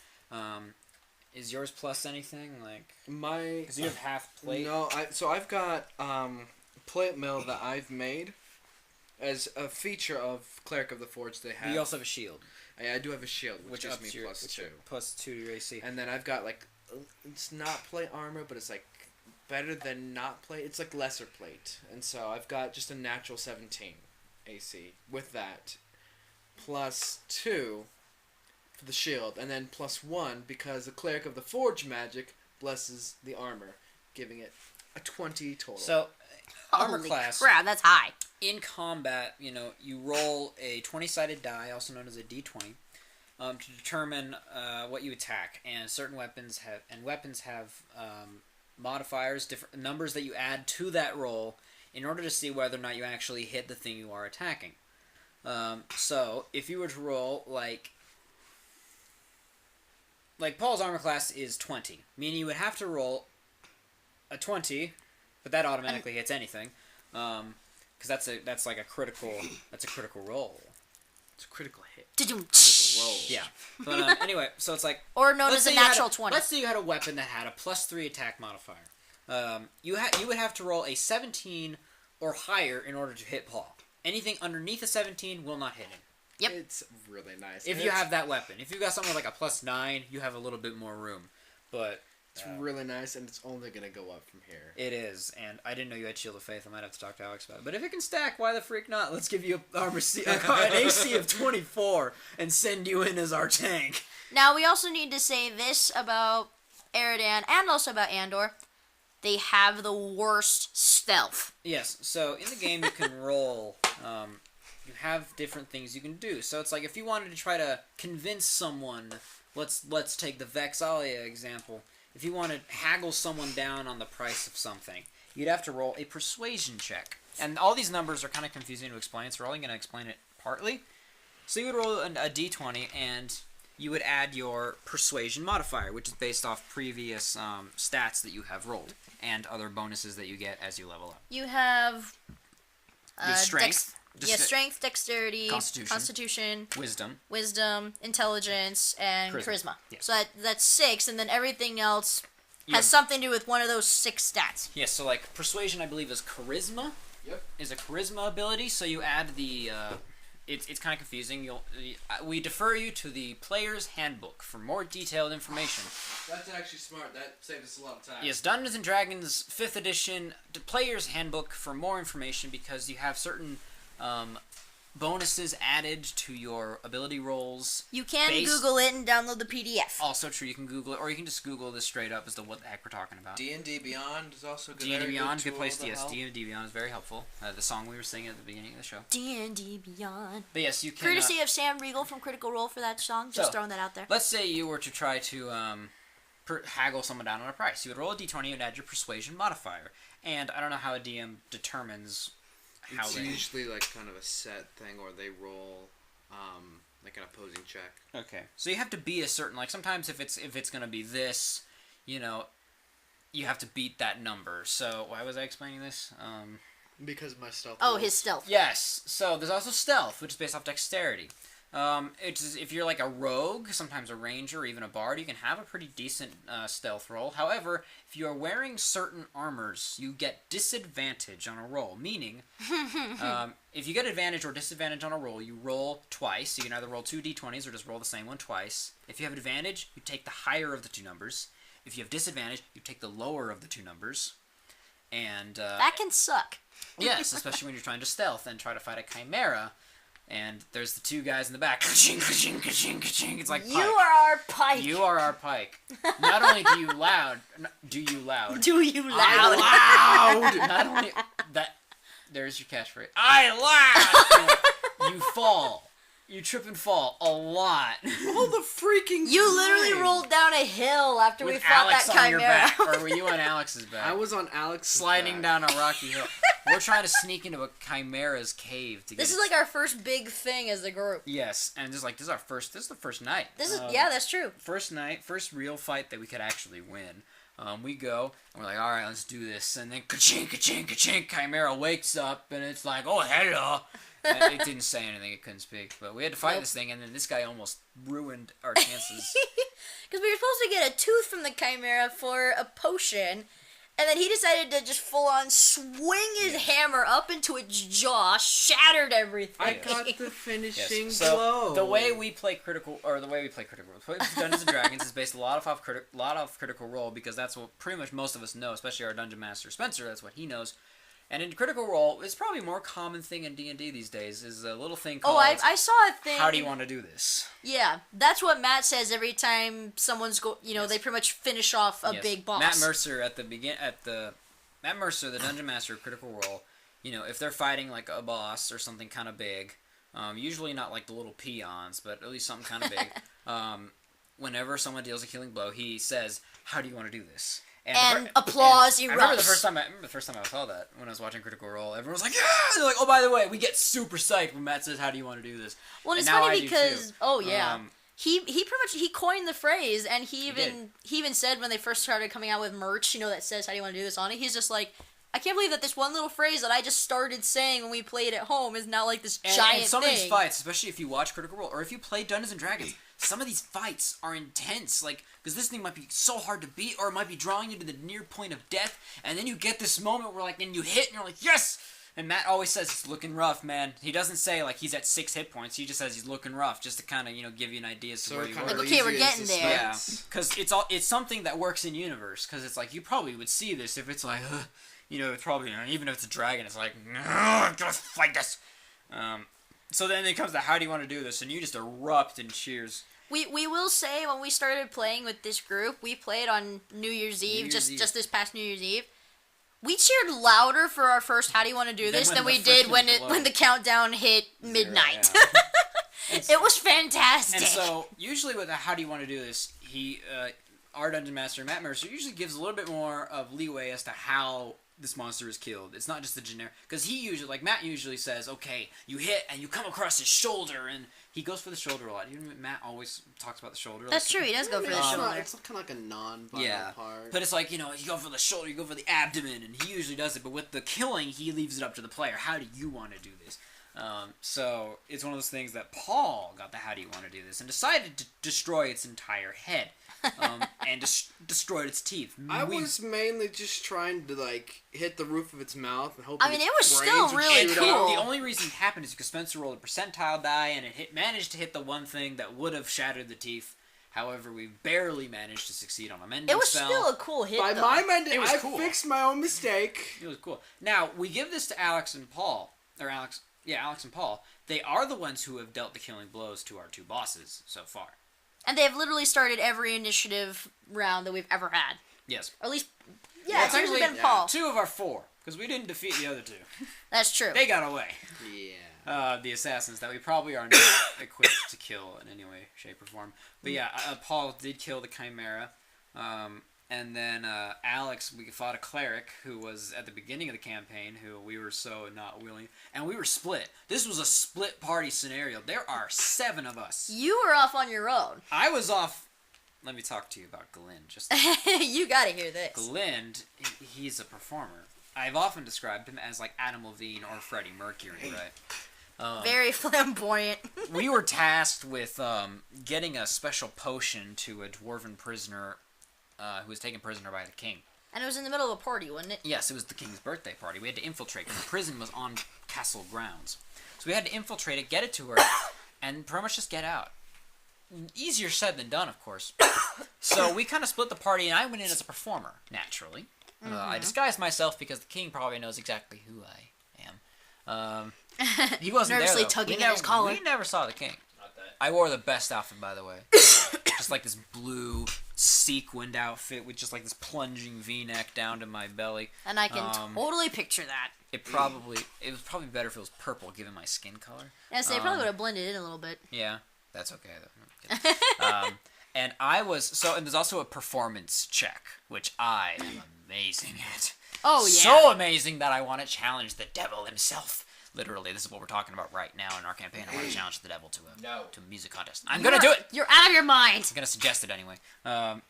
Is yours plus anything like because you have half plate? No, I've got plate mail that I've made as a feature of Cleric of the Forge. They have. You also have a shield. I do have a shield, which gives me +2. Plus 2 to your AC. And then I've got like it's not plate armor, but it's like better than not plate. It's like lesser plate, and so I've got just a natural 17 AC with that, +2 for the shield, and then +1 because the Cleric of the Forge magic blesses the armor, giving it a 20 total. So, armor Holy class. crap, that's high. In combat, you roll a 20-sided die, also known as a d20, to determine what you attack. And certain weapons have modifiers, different numbers that you add to that roll in order to see whether or not you actually hit the thing you are attacking. So, if you were to roll like Paul's armor class is 20, meaning you would have to roll a 20, but that automatically hits anything, because that's like a critical roll. It's a critical hit. Critical roll. Yeah, but anyway, so it's like Or known as a natural 20. Let's say you had a weapon that had a +3 attack modifier. You would have to roll a 17 or higher in order to hit Paul. Anything underneath a 17 will not hit him. Yep. It's really nice. If you have that weapon. If you got something like a +9, you have a little bit more room. But it's really nice, and it's only going to go up from here. It is, and I didn't know you had Shield of Faith. I might have to talk to Alex about it. But if it can stack, why the freak not? Let's give you an AC of 24 and send you in as our tank. Now, we also need to say this about Eridan and also about Andor. They have the worst stealth. Yes, so in the game you can roll... you have different things you can do. So it's like if you wanted to try to convince someone... Let's take the Vexalia example. If you want to haggle someone down on the price of something, you'd have to roll a persuasion check. And all these numbers are kind of confusing to explain, so we're only going to explain it partly. So you would roll a d20, and you would add your persuasion modifier, which is based off previous stats that you have rolled, and other bonuses that you get as you level up. You have... Your strength. Strength, dexterity, Constitution. Wisdom. intelligence, and charisma. Yeah. So that's 6, and then everything else Yeah. has something to do with one of those 6 stats. Yes, so like persuasion, I believe, is charisma. Yep. Is a charisma ability. So you add the. It's kind of confusing. We defer you to the player's handbook for more detailed information. That's actually smart. That saved us a lot of time. Yes, Dungeons and Dragons 5th edition, the player's handbook for more information because you have certain bonuses added to your ability rolls. You can Google it and download the PDF. Also true, you can Google it, or you can just Google this straight up as to what the heck we're talking about. D&D Beyond is also good. D&D Beyond, good place to, yes, D&D Beyond is very helpful. The song we were singing at the beginning of the show. D&D Beyond. But yes, you can... Courtesy of Sam Riegel from Critical Role for that song, just throwing that out there. Let's say you were to try to haggle someone down on a price. You would roll a d20 and add your persuasion modifier. And I don't know how a DM determines... It's usually like kind of a set thing, or they roll like an opposing check. Okay, so you have to be a certain, like sometimes if it's gonna be this, you have to beat that number. So why was I explaining this? Because of my stealth. Oh, his stealth. Yes. So there's also stealth, which is based off dexterity. If you're like a rogue, sometimes a ranger, or even a bard, you can have a pretty decent stealth roll. However, if you are wearing certain armors, you get disadvantage on a roll. Meaning, if you get advantage or disadvantage on a roll, you roll twice. You can either roll 2 d20s or just roll the same one twice. If you have advantage, you take the higher of the 2 numbers. If you have disadvantage, you take the lower of the 2 numbers. And that can suck. Yes, especially when you're trying to stealth and try to fight a chimera. And there's the 2 guys in the back. Ka-ching, ka-ching, ka-ching, ka-ching. It's like Pike. You are our Pike. You are our Pike. Not only do you loud. Do you loud? I loud. Not only that. There's your catchphrase. I loud. You fall. You trip and fall a lot. All the freaking You literally time. rolled down a hill after we With fought Alex that on your chimera. back. Or were you on Alex's back? I was on Alex's sliding back. down a rocky hill. We're trying to sneak into a chimera's cave to get This is like our first big thing as a group. Yes, and this is the first night. Yeah, that's true. First night, first real fight that we could actually win. We go, and we're like, alright, let's do this. And then ka-chink, ka-chink, ka-chink, Chimera wakes up, and it's like, oh, hello. And it didn't say anything, it couldn't speak. But we had to fight this thing, and then this guy almost ruined our chances. Because we were supposed to get a tooth from the chimera for a potion, and then he decided to just full on swing his hammer up into its jaw, shattered everything. I got the finishing So blow. the way we play Critical Role, Dungeons and Dragons is based a lot off Critical Role, because that's what pretty much most of us know, especially our Dungeon Master Spencer. That's what he knows. And in Critical Role, it's probably a more common thing in D&D these days, is a little thing called... Oh, I saw a thing. How do you want to do this? Yeah, that's what Matt says every time someone's they pretty much finish off a big boss. Matt Mercer Matt Mercer, the Dungeon Master of Critical Role, if they're fighting like a boss or something kind of big, usually not like the little peons, but at least something kind of big, whenever someone deals a killing blow, he says, "How do you want to do this?" And applause erupts. I remember the first time I saw that when I was watching Critical Role. Everyone was like, "Yeah!" And they're like, "Oh, by the way," we get super psyched when Matt says, "How do you want to do this?" Well, it's and now funny I do because too. he pretty much coined the phrase, and he even said when they first started coming out with merch, that says "How do you want to do this?" on it. He's just like, I can't believe that this one little phrase that I just started saying when we played at home is now like this giant and some thing. of these fights, especially if you watch Critical Role or if you play Dungeons and Dragons, some of these fights are intense, because this thing might be so hard to beat, or it might be drawing you to the near point of death, and then you get this moment where, then you hit, and you're like, yes! And Matt always says, it's looking rough, man. He doesn't say, he's at 6 hit points, he just says he's looking rough, just to kind of, give you an idea as to where you are. Like, okay, we're getting there. Yeah, because it's something that works in universe, because it's you probably would see this if it's it's probably, even if it's a dragon, it's just fight this! So then it comes to how do you want to do this, and you just erupt in cheers. We will say when we started playing with this group, we played on New Year's Eve, just this past New Year's Eve. We cheered louder for our first "How do you want to do this" than we did when the countdown hit midnight. Yeah. It was fantastic. And so usually with the "How do you want to do this," our Dungeon Master Matt Mercer usually gives a little bit more of leeway as to how this monster is killed. It's not just the generic, because he usually, Matt usually says, okay, you hit and you come across his shoulder, and he goes for the shoulder a lot. Even Matt always talks about the shoulder. That's true, he does go for the shoulder. It's kind of like a non-vital part. But it's you go for the shoulder, you go for the abdomen, and he usually does it, but with the killing, he leaves it up to the player. How do you want to do this? So it's one of those things that Paul got the "How do you want to do this?" and decided to destroy its entire head, and destroyed its teeth. I was mainly just trying to hit the roof of its mouth and hope. I mean, it was still really cool. The only reason it happened is because Spencer rolled a percentile die, and it managed to hit the one thing that would have shattered the teeth. However, we barely managed to succeed on a mending spell. It was still a cool hit. By though. my mending, I cool. fixed my own mistake. It was cool. Now we give this to Alex and Paul, Alex and Paul. They are the ones who have dealt the killing blows to our two bosses so far. And they have literally started every initiative round that we've ever had. Yes. Or at least, it's usually been actually Paul. 2 of our 4, because we didn't defeat the other 2. That's true. They got away. Yeah. The assassins that we probably are not equipped to kill in any way, shape, or form. But yeah, Paul did kill the Chimera. And then Alex, we fought a cleric who was at the beginning of the campaign, who we were so not willing. And we were split. This was a split party scenario. There are 7 of us. You were off on your own. I was off. Let me talk to you about Glenn. You gotta hear this. Glenn, he's a performer. I've often described him as Adam Levine or Freddie Mercury, right? Very flamboyant. We were tasked with getting a special potion to a dwarven prisoner who was taken prisoner by the king. And it was in the middle of a party, wasn't it? Yes, it was the king's birthday party. We had to infiltrate, because the prison was on castle grounds. So we had to infiltrate it, get it to her, and pretty much just get out. Easier said than done, of course. So we kind of split the party, and I went in as a performer, naturally. I disguised myself because the king probably knows exactly who I am. He wasn't Nervously there, though. tugging at his collar. We never saw the king. Not that. I wore the best outfit, by the way. Just this blue sequined outfit with just like this plunging V-neck down to my belly. And I can totally picture that. It was probably better if it was purple, given my skin color. Yeah, so it probably would have blended in a little bit. Yeah, that's okay though. And and there's also a performance check, which I am amazing at. Oh, yeah. So amazing that I want to challenge the devil himself. Literally, this is what we're talking about right now in our campaign. I want to challenge the devil to a music contest. I'm going to do it! You're out of your mind! I'm going to suggest it anyway.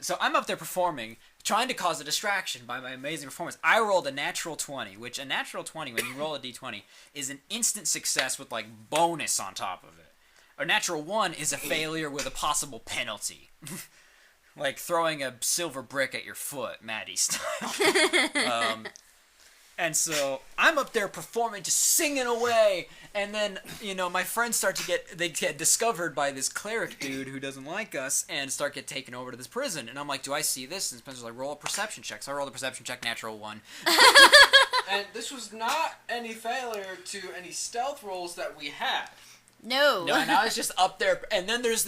So I'm up there performing, trying to cause a distraction by my amazing performance. I rolled a natural 20, which a natural 20, when you roll a d20, is an instant success with, like, bonus on top of it. A natural 1 is a failure with a possible penalty. Like throwing a silver brick at your foot, Maddie style. And so I'm up there performing, just singing away, and then, my friends get discovered by this cleric dude who doesn't like us, and get taken over to this prison. And I'm like, do I see this? And Spencer's like, roll a perception check. So I roll a perception check, natural 1. And this was not any failure to any stealth rolls that we had. No. No, and I was just up there, and then there's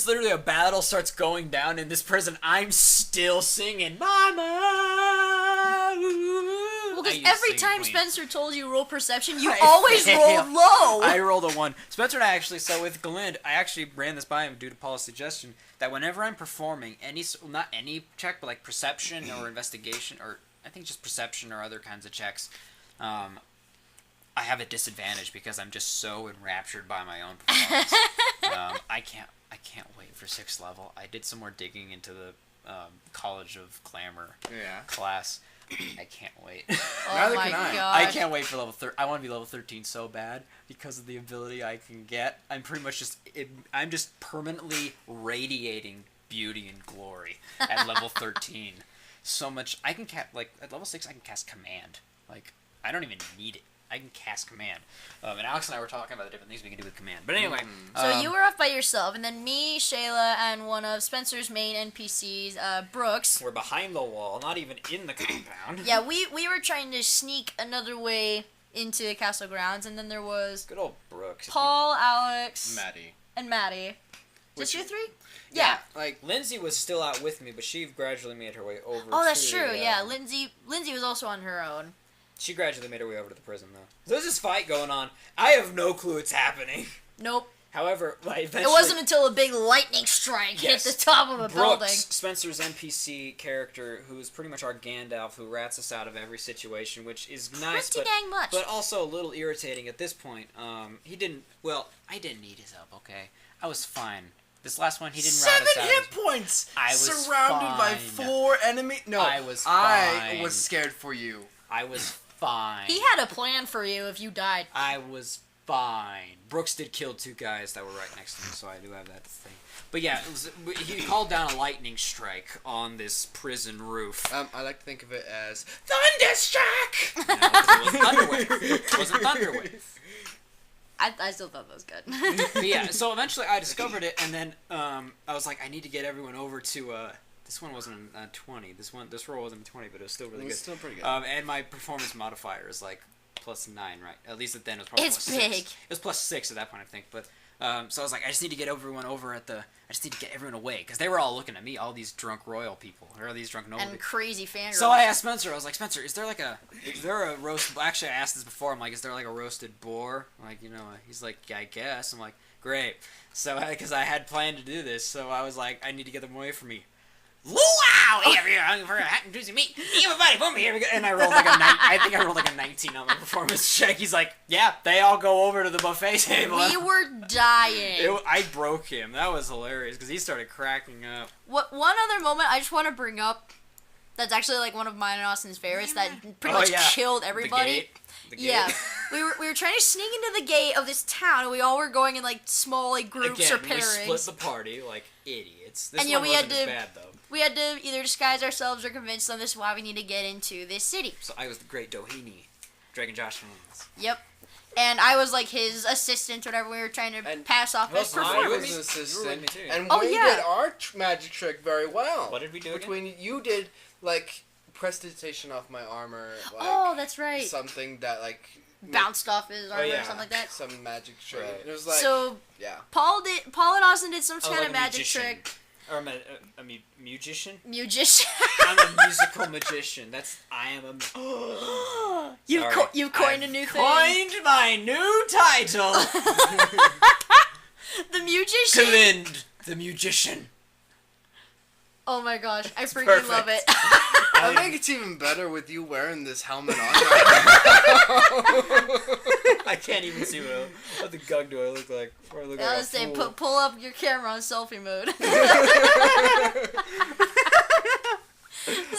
literally a battle starts going down in this prison. I'm still singing, Mama! Well, because every time Spencer told you roll perception, you I always failed. rolled low. I rolled a 1. Spencer and I so with Galind, I actually ran this by him due to Paul's suggestion, that whenever I'm performing not any check, but like perception or investigation, or I think just perception or other kinds of checks, I have a disadvantage because I'm just so enraptured by my own performance. I can't wait for 6th level. I did some more digging into the College of Glamour class. I can't wait. Oh Neither my can I. gosh. I can't wait for level 13. I want to be level 13 so bad because of the ability I can get. I'm pretty much I'm just permanently radiating beauty and glory at level 13. So much. I can at level 6 I can cast command. Like, I don't even need it. I can cast command. And Alex and I were talking about the different things we can do with command. But anyway. So you were off by yourself, and then me, Shayla, and one of Spencer's main NPCs, Brooks. We're behind the wall, not even in the compound. Yeah, we were trying to sneak another way into Castle Grounds, and then there was Good old Brooks. Paul, Alex, Maddie. and Maddie. Just Which- you three? Yeah. Like, Lindsay was still out with me, but she gradually made her way over Oh, that's to true. the, Yeah, Lindsay was also on her own. She gradually made her way over to the prison, though. There's this fight going on. I have no clue it's happening. Nope. However, eventually... It wasn't until a big lightning strike Yes. hit the top of a Brooks, building. Spencer's NPC character, who is pretty much our Gandalf, who rats us out of every situation, which is nice, Pretty dang much. but also a little irritating at this point. I didn't need his help, okay? I was fine. This last one, he didn't rat us 7 out. hit points! I was surrounded by fine. 4 enemy. No, I was I fine. was scared for you. I was fine. He had a plan for you if you died. I was fine. Brooks did kill 2 guys that were right next to me, so I do have that thing. But yeah, he called down a lightning strike on this prison roof. I like to think of it as Thunderstruck! No, 'cause it was Thunderwave. It wasn't Thunderwave. I still thought that was good. But yeah, so eventually I discovered it, and then I was like, I need to get everyone over to. This one wasn't a 20. This roll wasn't a 20, but it was still really It was good. still pretty good. And my performance modifier is like +9, right? At least then it was probably It's +6. big. It was +6 at that point, I think. But so I was like, I just need to get everyone over at the. I just need to get everyone away because they were all looking at me, all these drunk royal people, or these drunk noble And people. crazy fangirls. So I asked Spencer. I was like, Spencer, is there a roast? Actually, I asked this before. I'm like, is there like a roasted boar? Like, he's like, yeah, I guess. I'm like, great. So because I had planned to do this, so I was like, I need to get them away from me. Wow! Here we are for a hot and juicy meat. Everybody, boom! Here we go. And I rolled like a I think I rolled like a 19 on my performance check. He's like, yeah, they all go over to the buffet table. We were dying. I broke him. That was hilarious because he started cracking up. One other moment I just want to bring up that's actually like one of mine and Austin's favorites that pretty much killed everybody. The gate. Yeah, we were trying to sneak into the gate of this town, and we all were going in like small like groups Again, or pairings. we split the party like idiots. This And, one we wasn't had as to bad though. we had to either disguise ourselves or convince them this is why we need to get into this city. So I was the great Doheny, Dragon Josh Haynes. Yep. And I was like his assistant, whatever. We were trying to And pass off as also, I performers. was an You were assistant, with me too. and Oh, we yeah. did our magic trick very well. What did we do again? Between you did like prestidigitation off my armor. Like, Oh, that's right. Something that like Bounced off his armor yeah. or something like that. some magic trick. Right. It was like So yeah. Paul and Austin did some I was kind like of a magic magician. trick. Or a musician? Musician. I'm a musical magician. I am a... You've coined a new thing. Coined my new title. The musician. Galind, the musician. Oh my gosh, I freaking perfect. love it. I think it's even better with you wearing this helmet on right I can't even see what the gug do I look like. Or I look like I a was saying, fool. pull up your camera on selfie mode.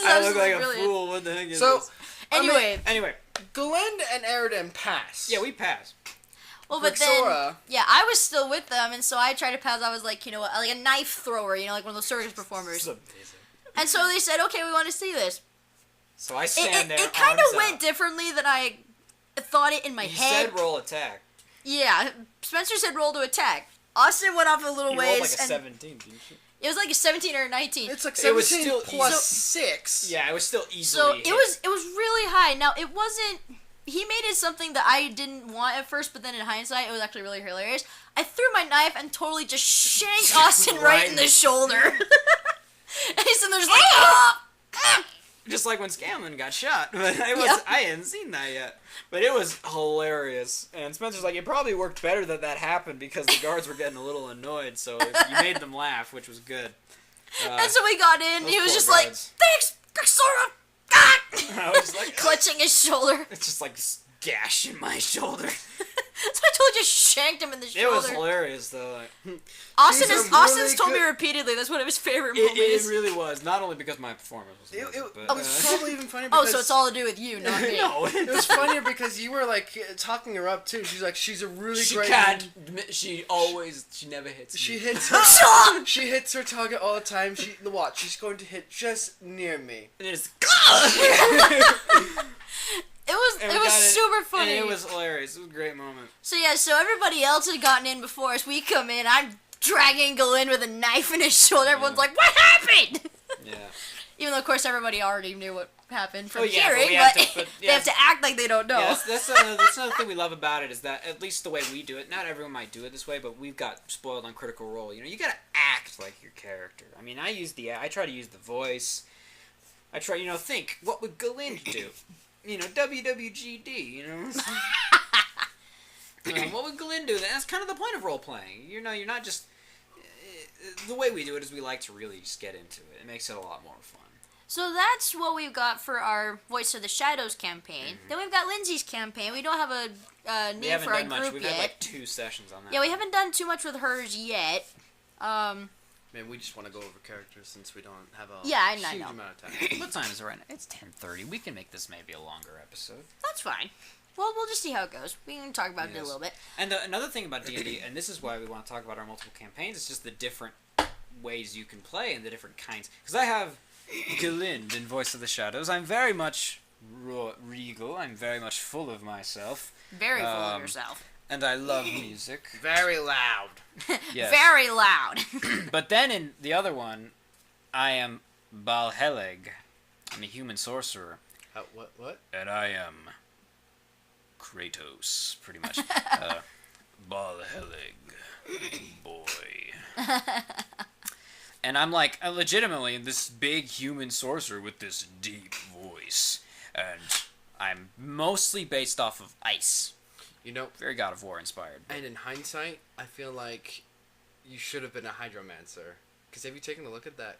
I look like a fool. What the heck is So, this? Anyway. Anyway. Galind and Aridin pass. Yeah, we passed. Well, but Grixora. then, I was still with them, and so I tried to pass. I was like, you know what, like a knife thrower, you know, like one of those circus performers. This is amazing. And so they said, okay, we want to see this. So I stand there. It kind of arms went out. differently than I thought it in my You head. said roll attack. Yeah, Spencer said roll to attack. Austin went off a little You ways. rolled like a and 17, didn't you? It was like a 17 or a 19. It's like It was 17 still plus easy. 6. Yeah, it was still easily So hit. it was really high. Now it wasn't. He made it something that I didn't want at first, but then in hindsight, it was actually really hilarious. I threw my knife and totally just shanked Austin right in the shoulder. And he's in there just like, Just like when Scanlan got shot. But I hadn't seen that yet. But it was hilarious. And Spencer's like, it probably worked better that happened because the guards were getting a little annoyed. So you made them laugh, which was good. and so we got in. those He was poor just guards. like, thanks, Grixora. I was like, Clutching his shoulder. it's just like this gash in my shoulder. So I totally just shanked him in the It shoulder. was hilarious, though. Like, These are Austin's really told me good- repeatedly that's one of his favorite it moments. really was. Not only because my performance was amazing, but... It's probably even funny because... Oh, so it's all to do with you, not me. no. It was funnier because you were like talking her up too. She's like, she's a really She great. can't. She never hits She me. hits her. She hits her target all the time. Watch. She's going to hit just near me. And it's... It was super funny. And it was hilarious. It was a great moment. So yeah, so everybody else had gotten in before us. We come in. I'm dragging Galind with a knife in his shoulder. Everyone's like, "What happened?" Yeah. Even though, of course, everybody already knew what happened from Oh, yeah, hearing, but we have but, to- but, they have to act like they don't know. Yeah, that's another thing we love about it is that at least the way we do it, not everyone might do it this way, but we've got spoiled on Critical Role. You know, you gotta act like your character. I mean, I try to use the voice. I try, think, what would Galind do? WWGD, what would Galind do? That's kind of the point of role-playing. You're not just... the way we do it is we like to really just get into it. It makes it a lot more fun. So that's what we've got for our Voice of the Shadows campaign. Then we've got Lindsay's campaign. We don't have a We name haven't for our done much. group We've yet. had like 2 sessions on that. Yeah, we haven't done too much with hers yet. Man, we just want to go over characters since we don't have a Yeah, I huge know. amount of time. What time is it right now? It's 10:30. We can make this maybe a longer episode. That's fine. Well, we'll just see how it goes. We can talk about it a Yes. little bit. And another thing about D&D, and this is why we want to talk about our multiple campaigns, is just the different ways you can play and the different kinds. Because I have Galind in Voice of the Shadows. I'm very much regal. I'm very much full of myself. Very full of yourself. And I love music. Very loud. Yes. Very loud. But then in the other one, I am Balheleg. I'm a human sorcerer. What? And I am Kratos, pretty much. Balhelig, boy. And I'm like, legitimately this big human sorcerer with this deep voice. And I'm mostly based off of ice. Very God of War inspired. And in hindsight, I feel like you should have been a hydromancer. Because have you taken a look at the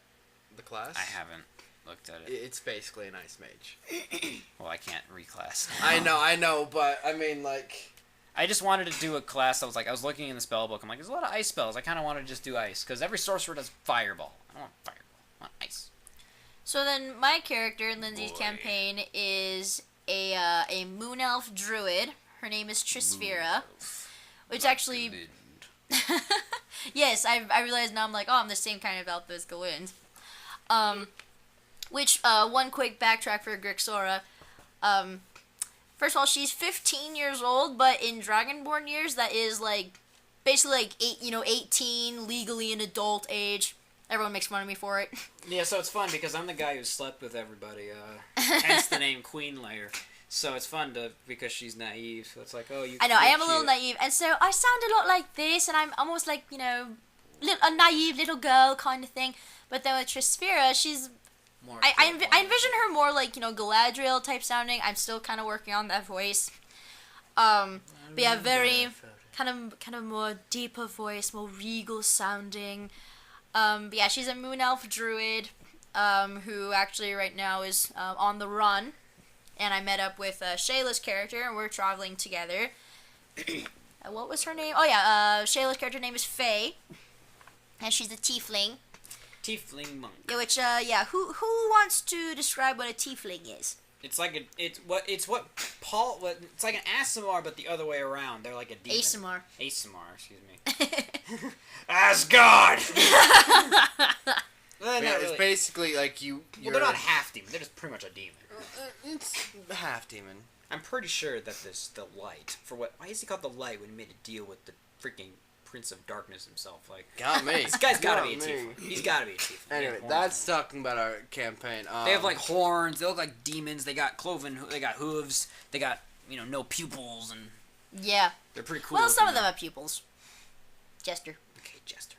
class? I haven't looked at it. It's basically an ice mage. Well, I can't reclass. I know, but I mean, like... I just wanted to do a class that was like, I was looking in the spell book, I'm like, there's a lot of ice spells. I kind of wanted to just do ice, because every sorcerer does fireball. I don't want fireball. I want ice. So then my character in Lindsay's Boy. campaign is a moon elf druid. Her name is Trisphera. Which actually... Galind. Yes, I realize now I'm like, oh, I'm the same kind of elf as Galind. Which, one quick backtrack for Grixora. First of all, she's 15 years old, but in Dragonborn years, that is, like, basically, like, 18, legally an adult age. Everyone makes fun of me for it. Yeah, so it's fun, because I'm the guy who slept with everybody, hence the name Queen Layer. So it's fun because she's naive, so it's like, oh, you... I know, I am a little cute. naive, and so I sound a lot like this, and I'm almost like, a naive little girl kind of thing. But then with Trispira, she's I envision her more like, Galadriel type sounding. I'm still kind of working on that voice. But yeah, very kind of more deeper voice, more regal sounding. But yeah, she's a moon elf druid, who actually right now is on the run. And I met up with Shayla's character, and we're traveling together. What was her name? Oh yeah, Shayla's character name is Faye, and she's a tiefling. Tiefling monk. Yeah, which who wants to describe what a tiefling is? It's like it's what it's like an Asimar, but the other way around. They're like a demon. Asimar, excuse me. Asgard. Yeah, it's basically like you. Well, they're not half demon. They're just pretty much a demon. It's half demon. I'm pretty sure that the light why is he called the light when he made a deal with the freaking Prince of Darkness himself? Like, got me. This guy's gotta be a tiefling. He's gotta be a tiefling. Anyway, that's talking about our campaign. They have like horns. They look like demons. They got cloven. They got hooves. They got no pupils, and yeah, they're pretty cool. Well, some of them have pupils. Jester. Okay, Jester.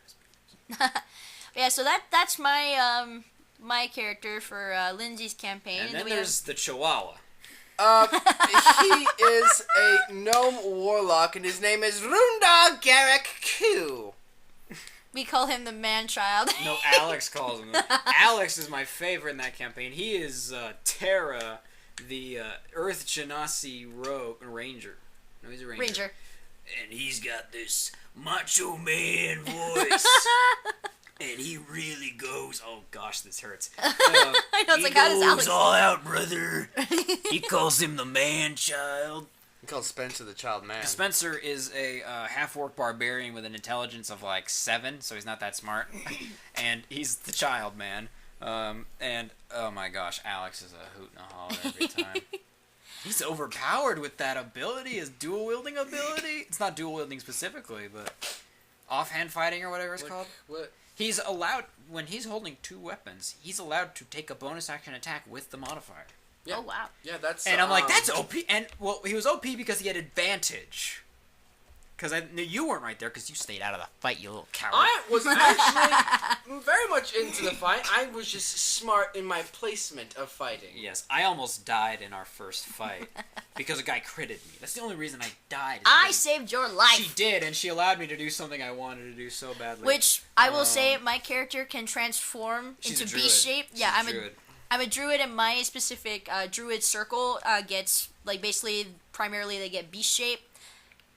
Yeah, so that's my my character for Lindsay's campaign. And then there's the Chihuahua. He is a gnome warlock, and his name is Runda Garrick Q. We call him the man-child. No, Alex calls him. Alex is my favorite in that campaign. He is Terra, the Earth Genasi Ranger. No, he's a ranger. Ranger. And he's got this macho man voice. And he really goes, oh gosh, this hurts. I know, it's like, how does Alex goes all out, brother. He calls him the man-child. He calls Spencer the child man. Spencer is a half-orc barbarian with an intelligence of like 7, so he's not that smart. And he's the child man. And, oh my gosh, Alex is a hoot and a holler every time. He's overpowered with that ability, his dual-wielding ability. It's not dual-wielding specifically, but offhand fighting or whatever it's called. What? He's allowed, when he's holding 2 weapons, he's allowed to take a bonus action attack with the modifier. Yeah. Oh, wow. Yeah, that's... And I'm like, that's OP. And, well, he was OP because he had advantage. Because I knew you weren't right there because you stayed out of the fight, you little coward. I was actually very much into the fight. I was just smart in my placement of fighting. Yes, I almost died in our first fight because a guy critted me. That's the only reason I died. I saved your life. She did, and she allowed me to do something I wanted to do so badly. Which, I will say, my character can transform into beast shape. Yeah, I'm a druid, and my specific druid circle gets, like, basically, primarily they get beast shape.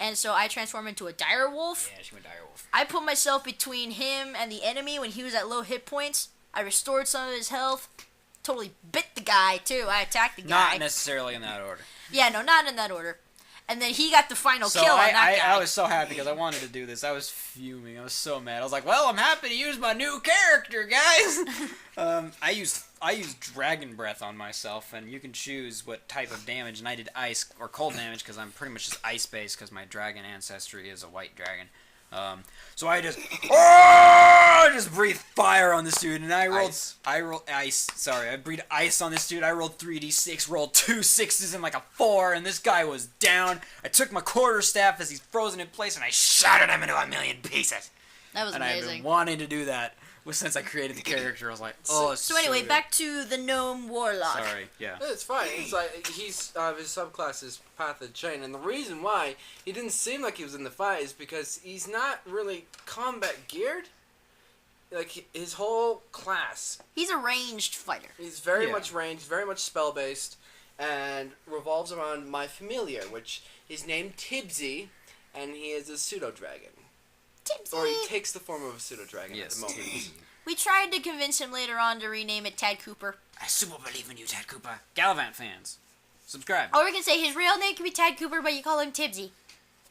And so I transform into a dire wolf. Yeah, she went dire wolf. I put myself between him and the enemy when he was at low hit points. I restored some of his health. Totally bit the guy, too. I attacked the guy. Not necessarily in that order. Yeah, no, not in that order. And then he got the final kill on that guy. I was so happy because I wanted to do this. I was fuming. I was so mad. I was like, well, I'm happy to use my new character, guys. I used Dragon Breath on myself, and you can choose what type of damage, and I did ice or cold damage because I'm pretty much just ice-based because my dragon ancestry is a white dragon. So I just breathed fire on this dude, and I breathed ice on this dude. I rolled 3d6, rolled 2 6s and like a 4, and this guy was down. I took my quarterstaff as he's frozen in place, and I shattered him into a million pieces. That was amazing. And I've been wanting to do that since I created the character. I was like, oh, so anyway, back to the gnome warlock. Sorry, yeah. It's fine. It's like his subclass is Path of Chain, and the reason why he didn't seem like he was in the fight is because he's not really combat geared. Like his whole class, he's a ranged fighter. He's very much ranged, very much spell based, and revolves around my familiar, which is named Tibsy, and he is a pseudo dragon. Tibsy. Or he takes the form of a pseudo dragon at the moment. Tibsy. We tried to convince him later on to rename it Tad Cooper. I super believe in you, Tad Cooper. Gallivant fans, subscribe. Or we can say his real name could be Tad Cooper, but you call him Tibsy.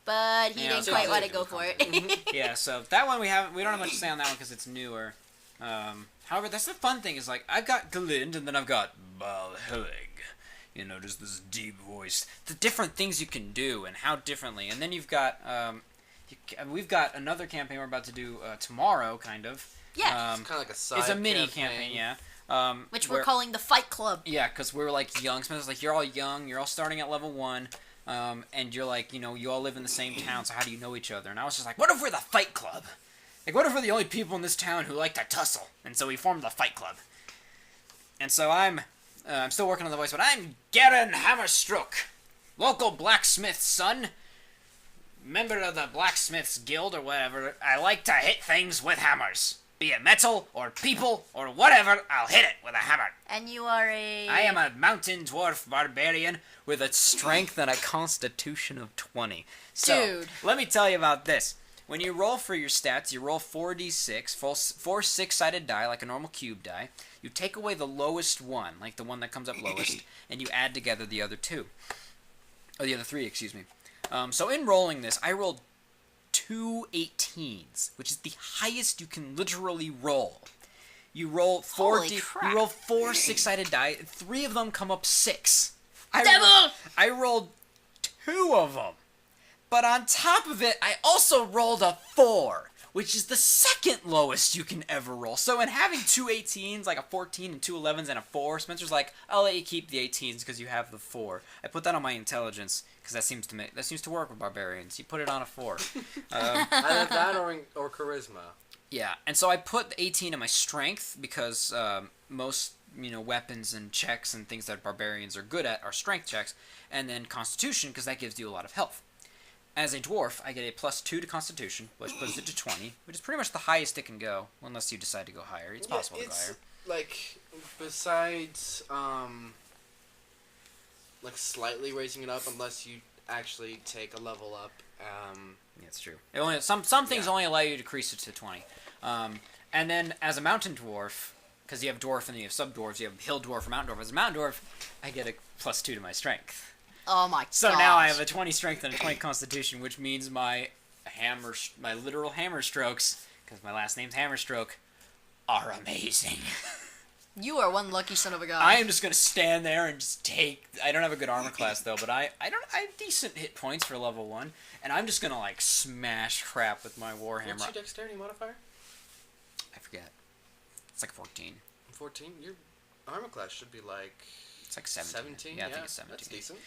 But he didn't quite want to go for it. Yeah, so that one we don't have much to say on that one because it's newer. However, that's the fun thing is like I've got Galind and then I've got Balhelig. You know, just this deep voice. The different things you can do and how differently. And then you've got we've got another campaign we're about to do tomorrow, kind of. Yeah. It's kind of like a side It's a mini campaign, yeah. Which we're calling the Fight Club. Yeah, because we're like young. Spencer's like, you're all young. You're all starting at level 1. And you're like, you all live in the same town, so how do you know each other? And I was just like, what if we're the Fight Club? Like, what if we're the only people in this town who like to tussle? And so we formed the Fight Club. And so I'm still working on the voice, but I'm Garen Hammerstroke, local blacksmith's son, member of the Blacksmiths Guild or whatever. I like to hit things with hammers. Be it metal, or people, or whatever, I'll hit it with a hammer. And you are a... I am a mountain dwarf barbarian with a strength and a constitution of 20. So, Dude. let me tell you about this. When you roll for your stats, you roll 4d6, four six-sided die, like a normal cube die. You take away the lowest one, like the one that comes up lowest, and you add together the other two. Or the other three, excuse me. So in rolling this, I rolled 2 18s, which is the highest you can literally roll. You roll four six-sided die. 3 of them come up 6. I rolled 2 of them. But on top of it, I also rolled a 4, which is the second lowest you can ever roll. So in having 2 18s, like a 14 and 2 11s and a 4, Spencer's like, I'll let you keep the 18s because you have the 4. I put that on my intelligence because that seems to work with barbarians. You put it on a 4. Either that or charisma. Yeah, and so I put the 18 in my strength because most weapons and checks and things that barbarians are good at are strength checks, and then constitution because that gives you a lot of health. As a dwarf, I get a +2 to Constitution, which puts it to 20, which is pretty much the highest it can go, unless you decide to go higher. It's possible to go higher. Like, besides, like, slightly raising it up, unless you actually take a level up. Yeah, it's true. It only, some things only allow you to decrease it to 20. And then, as a mountain dwarf, because you have dwarf and then you have sub-dwarves, you have hill dwarf or mountain dwarf. As a mountain dwarf, I get a +2 to my strength. Oh my god. So now I have a 20 strength and a 20 constitution, which means my literal hammer strokes, because my last name's Hammerstroke, are amazing. You are one lucky son of a guy. I am just gonna stand there and just take. I don't have a good armor class though, but I have decent hit points for level 1, and I'm just gonna like smash crap with my warhammer. What's your dexterity modifier? I forget. It's like 14. 14. Your armor class should be like. It's like 17. 17? Yeah, I think it's 17. That's decent.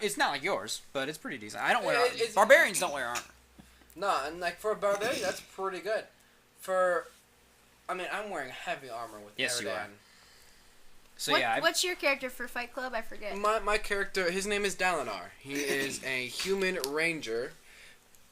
It's not like yours, but it's pretty decent. I don't wear Barbarians don't wear armor. No, and like for a barbarian, that's pretty good. I'm wearing heavy armor with Yes, you Eridan. are. So what's your character for Fight Club? I forget. My character, his name is Dalinar. He is a human ranger.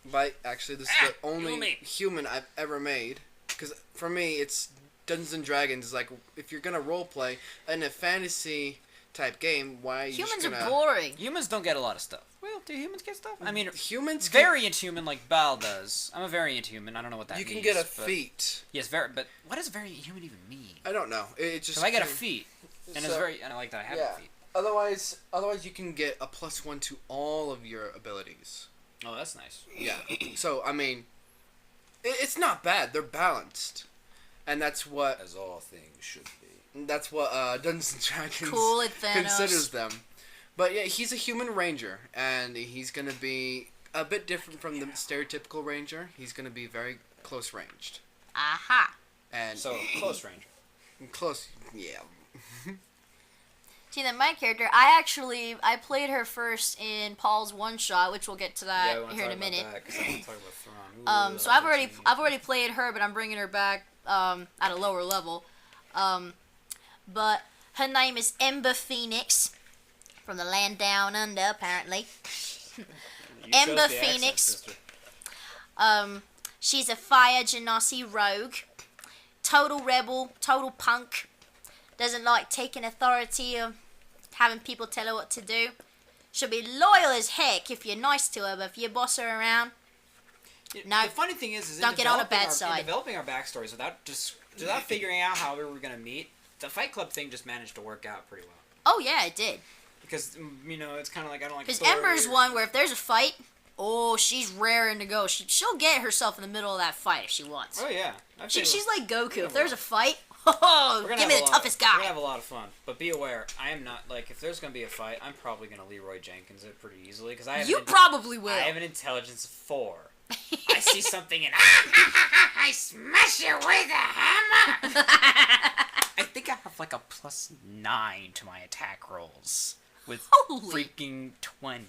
This is the only human I've ever made. Because for me, it's Dungeons and Dragons. Like, if you're gonna roleplay in a fantasy type game, why are you Humans just gonna... are boring. Humans don't get a lot of stuff. Well, do humans get stuff? I mean, humans variant human like Bal does. I'm a variant human. I don't know what that means. You can get a feat. Yes, but what does variant human even mean? I don't know. It just... Because I get a feat, and and I like that I have a feat. Otherwise you can get a +1 to all of your abilities. Oh, that's nice. Yeah. So, I mean, it's not bad. They're balanced. And that's what... As all things should be. That's what Dungeons & Dragons Cool it, Thanos. considers them. But yeah, he's a human ranger, and he's going to be a bit different from the stereotypical ranger. He's going to be very close-ranged. Aha. And So, close range. close, yeah. See, then my character, I played her first in Paul's one-shot, which we'll get to that here in a minute. So I've already played her, but I'm bringing her back at a lower level. But her name is Ember Phoenix, from the land down under, apparently. Ember Phoenix. She's a fire genasi rogue, total rebel, total punk. Doesn't like taking authority or having people tell her what to do. She'll be loyal as heck if you're nice to her, but if you boss her around, no. The funny thing is don't get on a bad side. In developing our backstories without figuring out how we were going to meet, the Fight Club thing just managed to work out pretty well. Oh yeah, it did. Because it's kind of like I don't like. Because Ember's one where if there's a fight, she's raring to go. She'll get herself in the middle of that fight if she wants. Oh yeah, She's like Goku. If there's a fight, give me the toughest We're guy. gonna have a lot of fun, but be aware, I am not like if there's gonna be a fight, I'm probably gonna Leroy Jenkins it pretty easily because I have You probably will. I have an intelligence of 4. I see something and I smash it with a hammer. I think I have like a +9 to my attack rolls with Holy. freaking 20.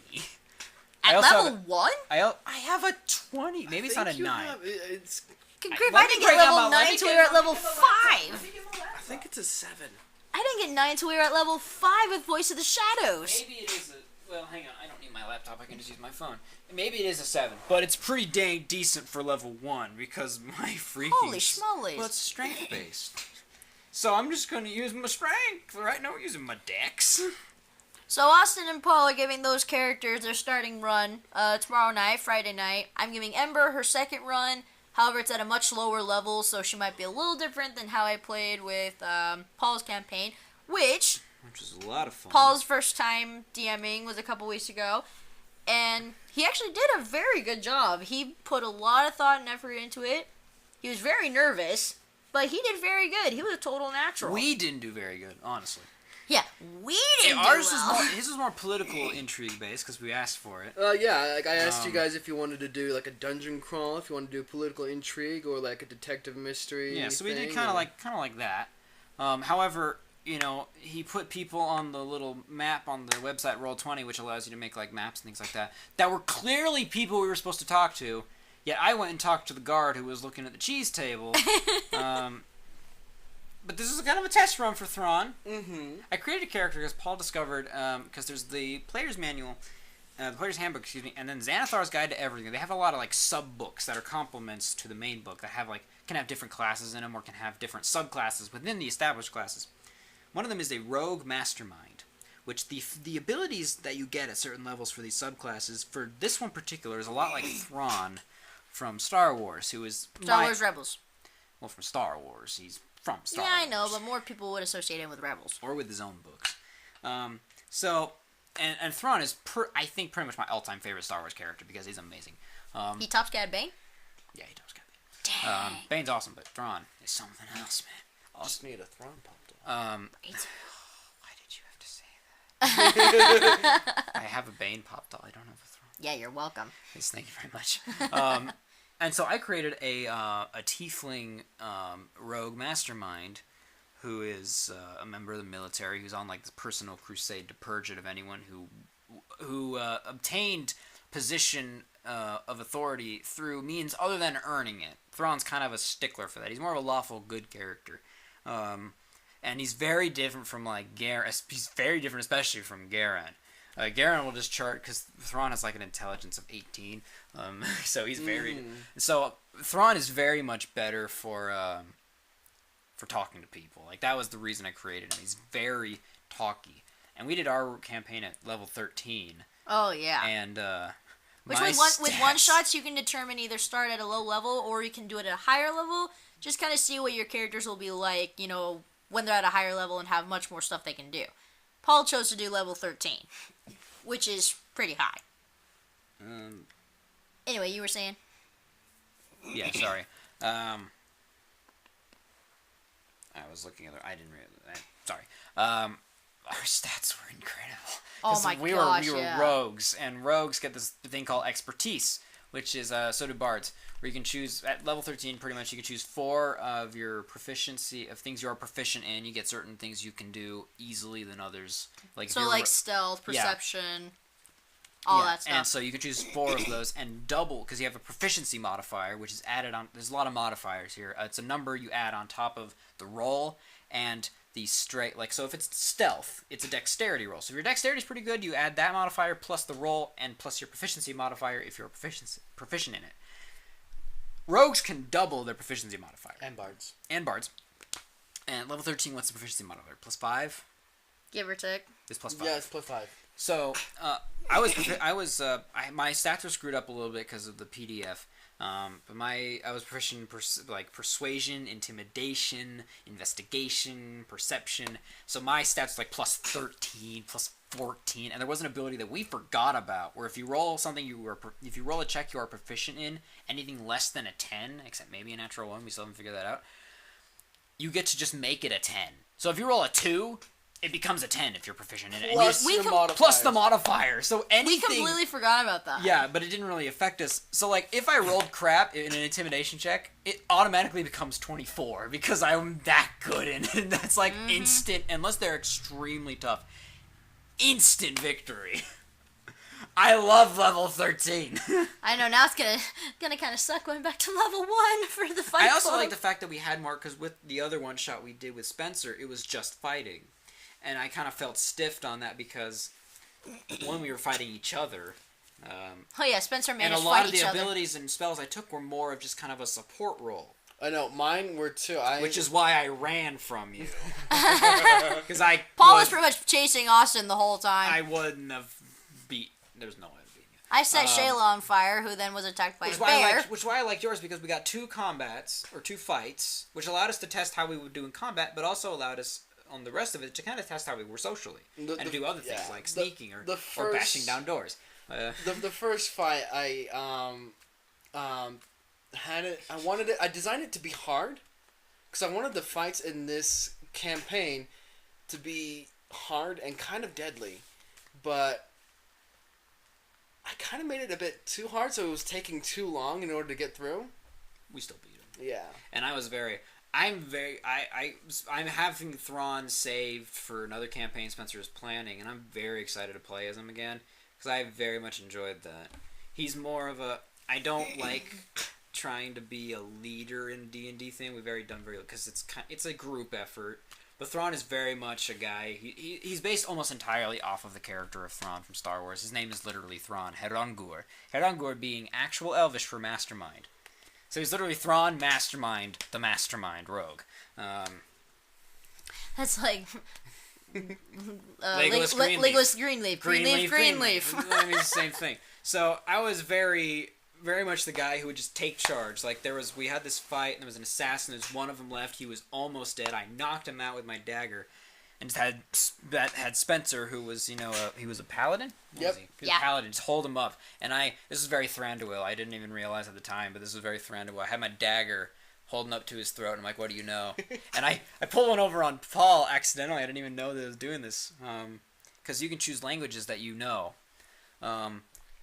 At level 1? I have a 20. Maybe it's not a 9. Good grief, I didn't get level 9 until we were at level 5. I think it's a 7. I didn't get 9 until we were at level 5 with Voice of the Shadows. Maybe it is a... Well, hang on. I don't need my laptop. I can just use my phone. Maybe it is a 7. But it's pretty dang decent for level 1 because my freaking... Holy schmoly. Well, it's strength-based. So I'm just going to use my strength. Right now we're using my dex. So Austin and Paul are giving those characters their starting run tomorrow night, Friday night. I'm giving Ember her second run. However, it's at a much lower level, so she might be a little different than how I played with Paul's campaign, which is a lot of fun. Paul's first time DMing was a couple weeks ago, and he actually did a very good job. He put a lot of thought and effort into it. He was very nervous, but he did very good. He was a total natural. We didn't do very good, honestly. Yeah, we didn't ours do well. His was more political intrigue based because we asked for it. Yeah, like I asked you guys if you wanted to do like a dungeon crawl, if you wanted to do political intrigue, or like a detective mystery. Yeah, so we did kind of like that. However, you know, he put people on the little map on the website Roll20, which allows you to make like maps and things like that were clearly people we were supposed to talk to. Yet I went and talked to the guard who was looking at the cheese table. But this is kind of a test run for Thrawn. Mm-hmm. I created a character because Paul discovered, because there's the player's manual, the player's handbook, excuse me, and then Xanathar's Guide to Everything. They have a lot of like sub-books that are complements to the main book that have like, can have different classes in them or can have different subclasses within the established classes. One of them is a rogue mastermind, which the abilities that you get at certain levels for these subclasses, for this one particular, is a lot like Thrawn from Star Wars, who is... Star Wars Rebels. Well, from Star Wars. He's from Star Wars. Yeah, I know, but more people would associate him with Rebels. Or with his own books. And Thrawn is, I think, pretty much my all-time favorite Star Wars character because he's amazing. He tops Cad Bane? Yeah, he tops Cad Bane. Bane's awesome, but Thrawn is something else, man. Just need a Thrawn popped up. Why did you have to say that? I have a Bane pop doll. I don't have a Thrawn. Yeah, you're welcome. Yes, thank you very much. And so I created a tiefling rogue mastermind who is a member of the military who's on like this personal crusade to purge it of anyone who obtained position of authority through means other than earning it. Thrawn's kind of a stickler for that. He's more of a lawful good character. And he's very different from like Garen. He's very different especially from Garen. Garen will just chart because Thrawn has like an intelligence of 18, so he's very. So Thrawn is very much better for talking to people. Like that was the reason I created him. He's very talky, and we did our campaign at level 13. Oh yeah. And which with one shots you can determine either start at a low level or you can do it at a higher level. Just kind of see what your characters will be like, you know, when they're at a higher level and have much more stuff they can do. Paul chose to do level 13, which is pretty high. Anyway, you were saying? Yeah, sorry. I was looking at I didn't really... sorry. Our stats were incredible. Oh my we gosh, We were rogues, and rogues get this thing called expertise, which is, so do bards, where you can choose, at level 13, pretty much, you can choose 4 of your proficiency, of things you are proficient in. You get certain things you can do easily than others. Like so, like stealth, perception, all that stuff. And so you can choose 4 of those and double, because you have a proficiency modifier, which is added on, there's a lot of modifiers here. It's a number you add on top of the roll, and the straight, like, so if it's stealth, it's a dexterity roll. So if your dexterity is pretty good, you add that modifier plus the roll and plus your proficiency modifier if you're proficient in it. Rogues can double their proficiency modifier. And bards. And level 13, what's the proficiency modifier? +5? Give or take. It's +5. Yeah, it's +5. So, my stats were screwed up a little bit because of the PDF. But I was proficient in persuasion, intimidation, investigation, perception. So my stats were like +13, +14, and there was an ability that we forgot about, where if you roll something if you roll a check you are proficient in, anything less than a 10, except maybe a natural 1, we still haven't figured that out, you get to just make it a 10. So if you roll a 2, it becomes a 10 if you're proficient in it. Plus the modifier. So anything... We completely forgot about that. Yeah, but it didn't really affect us. So, like, if I rolled crap in an intimidation check, it automatically becomes 24 because I'm that good in it. And that's, like, instant, unless they're extremely tough, instant victory. I love level 13. I know, now it's gonna kind of suck going back to level 1 for the fight I also club. like the fact that we had more, because with the other one shot we did with Spencer, it was just fighting. And I kind of felt stiffed on that because, one, we were fighting each other. Oh yeah, Spencer And managed a to lot fight of each the other. abilities and spells I took were more of just kind of a support role. I know, mine were too. Which is why I ran from you. Because Paul was pretty much chasing Austin the whole time. I wouldn't have beat... There's no way to beat you. I set Shayla on fire, who then was attacked by a bear. Which is why I liked yours, because we got 2 combats, or 2 fights, which allowed us to test how we would do in combat, but also allowed us, on the rest of it, to kind of test how we were socially. And do other things, like sneaking or bashing down doors. The first fight, I had it. I designed it to be hard, because I wanted the fights in this campaign to be hard and kind of deadly, but I kind of made it a bit too hard, so it was taking too long in order to get through. We still beat him. Yeah. And I'm having Thrawn saved for another campaign Spencer is planning, and I'm very excited to play as him again, because I very much enjoyed that. He's more of a... I don't like trying to be a leader in D&D thing. We've already done because it's a group effort. But Thrawn is very much a guy. He's based almost entirely off of the character of Thrawn from Star Wars. His name is literally Thrawn Herongur. Herongur being actual Elvish for mastermind. So he's literally Thrawn Mastermind, the mastermind rogue. That's like Legolas Legolas Greenleaf. Greenleaf. I mean, it's the same thing. So I was very, very much the guy who would just take charge. Like we had this fight, and there was an assassin. There's one of them left. He was almost dead. I knocked him out with my dagger, and just had Spencer, who was he was a paladin. He was a paladin. Just hold him up, and this is very Thranduil. I didn't even realize at the time, but this was very Thranduil. I had my dagger holding up to his throat, and I'm like, "What do you know?" And I pulled one over on Paul accidentally. I didn't even know that I was doing this, because you can choose languages that you know.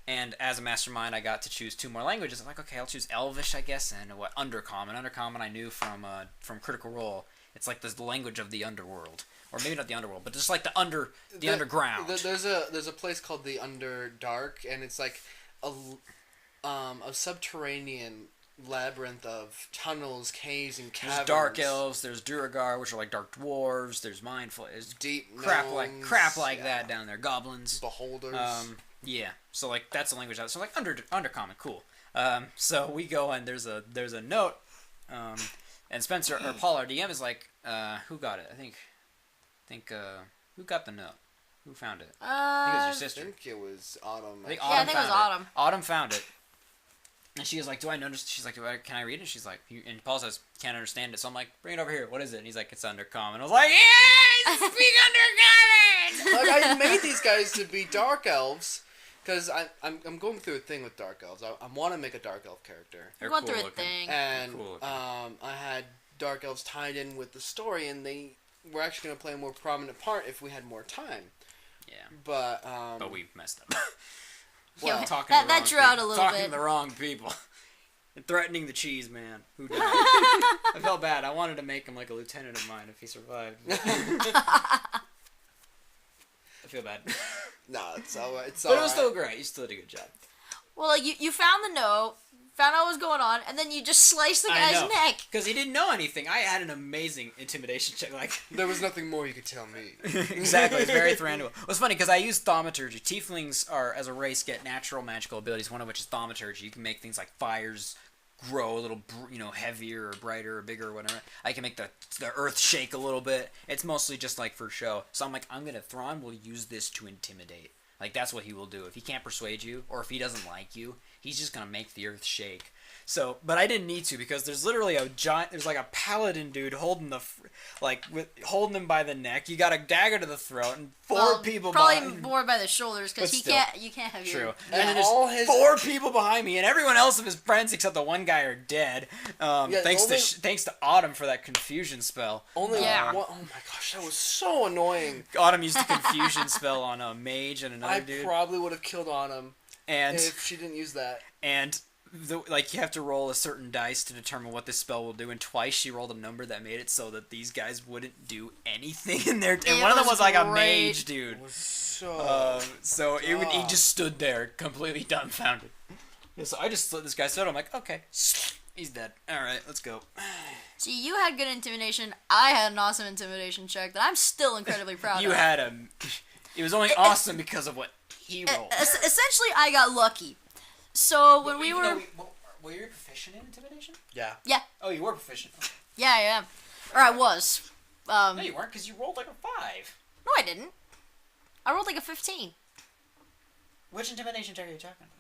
And as a mastermind, I got to choose 2 more languages. I'm like, okay, I'll choose Elvish, I guess, and Undercommon. Undercommon I knew from Critical Role. It's like the language of the underworld, or maybe not the underworld, but just like the underground. There's a place called the Underdark, and it's like a subterranean labyrinth of tunnels, caves, and caverns. There's dark elves. There's Duragar, which are like dark dwarves. There's mindful. There's deep crap gnomes, like that down there. Goblins. Beholders. Yeah, so like that's the language. So like undercommon, cool. So we go and there's a note, and Spencer or Paul, our DM, is like, who got it? I think who got the note? Who found it? I think it was your sister. I think it was Autumn. I think it was Autumn. Autumn found it, and she was like, "Do I notice?" She's like, "Can I read it?" She's like, and Paul says, "Can't understand it." So I'm like, "Bring it over here. What is it?" And he's like, "It's undercommon." I was like, "Yes, speak undercommon." Like, I made these guys to be dark elves. Because I'm going through a thing with Dark Elves. I want to make a Dark Elf character. We're going through a thing. And I had Dark Elves tied in with the story, and they were actually going to play a more prominent part if we had more time. Yeah. But we messed up. Well, that drew out a little bit. Talking to the wrong people. And threatening the cheese man. Who died. I felt bad. I wanted to make him like a lieutenant of mine if he survived. I feel bad. No, it's all right. But it was still great. You still did a good job. Well, like, you found the note, found out what was going on, and then you just sliced the guy's neck. Because he didn't know anything. I had an amazing intimidation check. Like there was nothing more you could tell me. Exactly. It's very Thranduil. It was funny because I used thaumaturgy. Tieflings are, as a race, get natural magical abilities, one of which is thaumaturgy. You can make things like fires grow a little, heavier or brighter or bigger or whatever. I can make the earth shake a little bit. It's mostly just like for show. So I'm like, Thrawn will use this to intimidate. Like that's what he will do. If he can't persuade you, or if he doesn't like you, he's just gonna make the earth shake. So, but I didn't need to because there's literally there's like a paladin dude holding holding him by the neck. You got a dagger to the throat and four people probably more by the shoulders because you can't have true. your... And then there's 4 people behind me, and everyone else of his friends except the one guy are dead. Thanks to Autumn for that confusion spell. Oh my gosh, that was so annoying. Autumn used a confusion spell on a mage and another dude. I probably would have killed Autumn if she didn't use that. And like you have to roll a certain dice to determine what this spell will do, and twice she rolled a number that made it so that these guys wouldn't do anything in there. And one of them was like a mage dude. It was so he just stood there completely dumbfounded. Yeah, so I just let this guy sit. I'm like, okay, he's dead. All right, let's go. See, you had good intimidation. I had an awesome intimidation check that I'm still incredibly proud You of. had him. It was only awesome because of what he rolled. Essentially, I got lucky. So when we were... Were you proficient in intimidation? Yeah. Yeah. Oh, you were proficient. Yeah, I am. Or I was. No, you weren't, because you rolled like a 5. No, I didn't. I rolled like a 15. Which intimidation check are you talking about?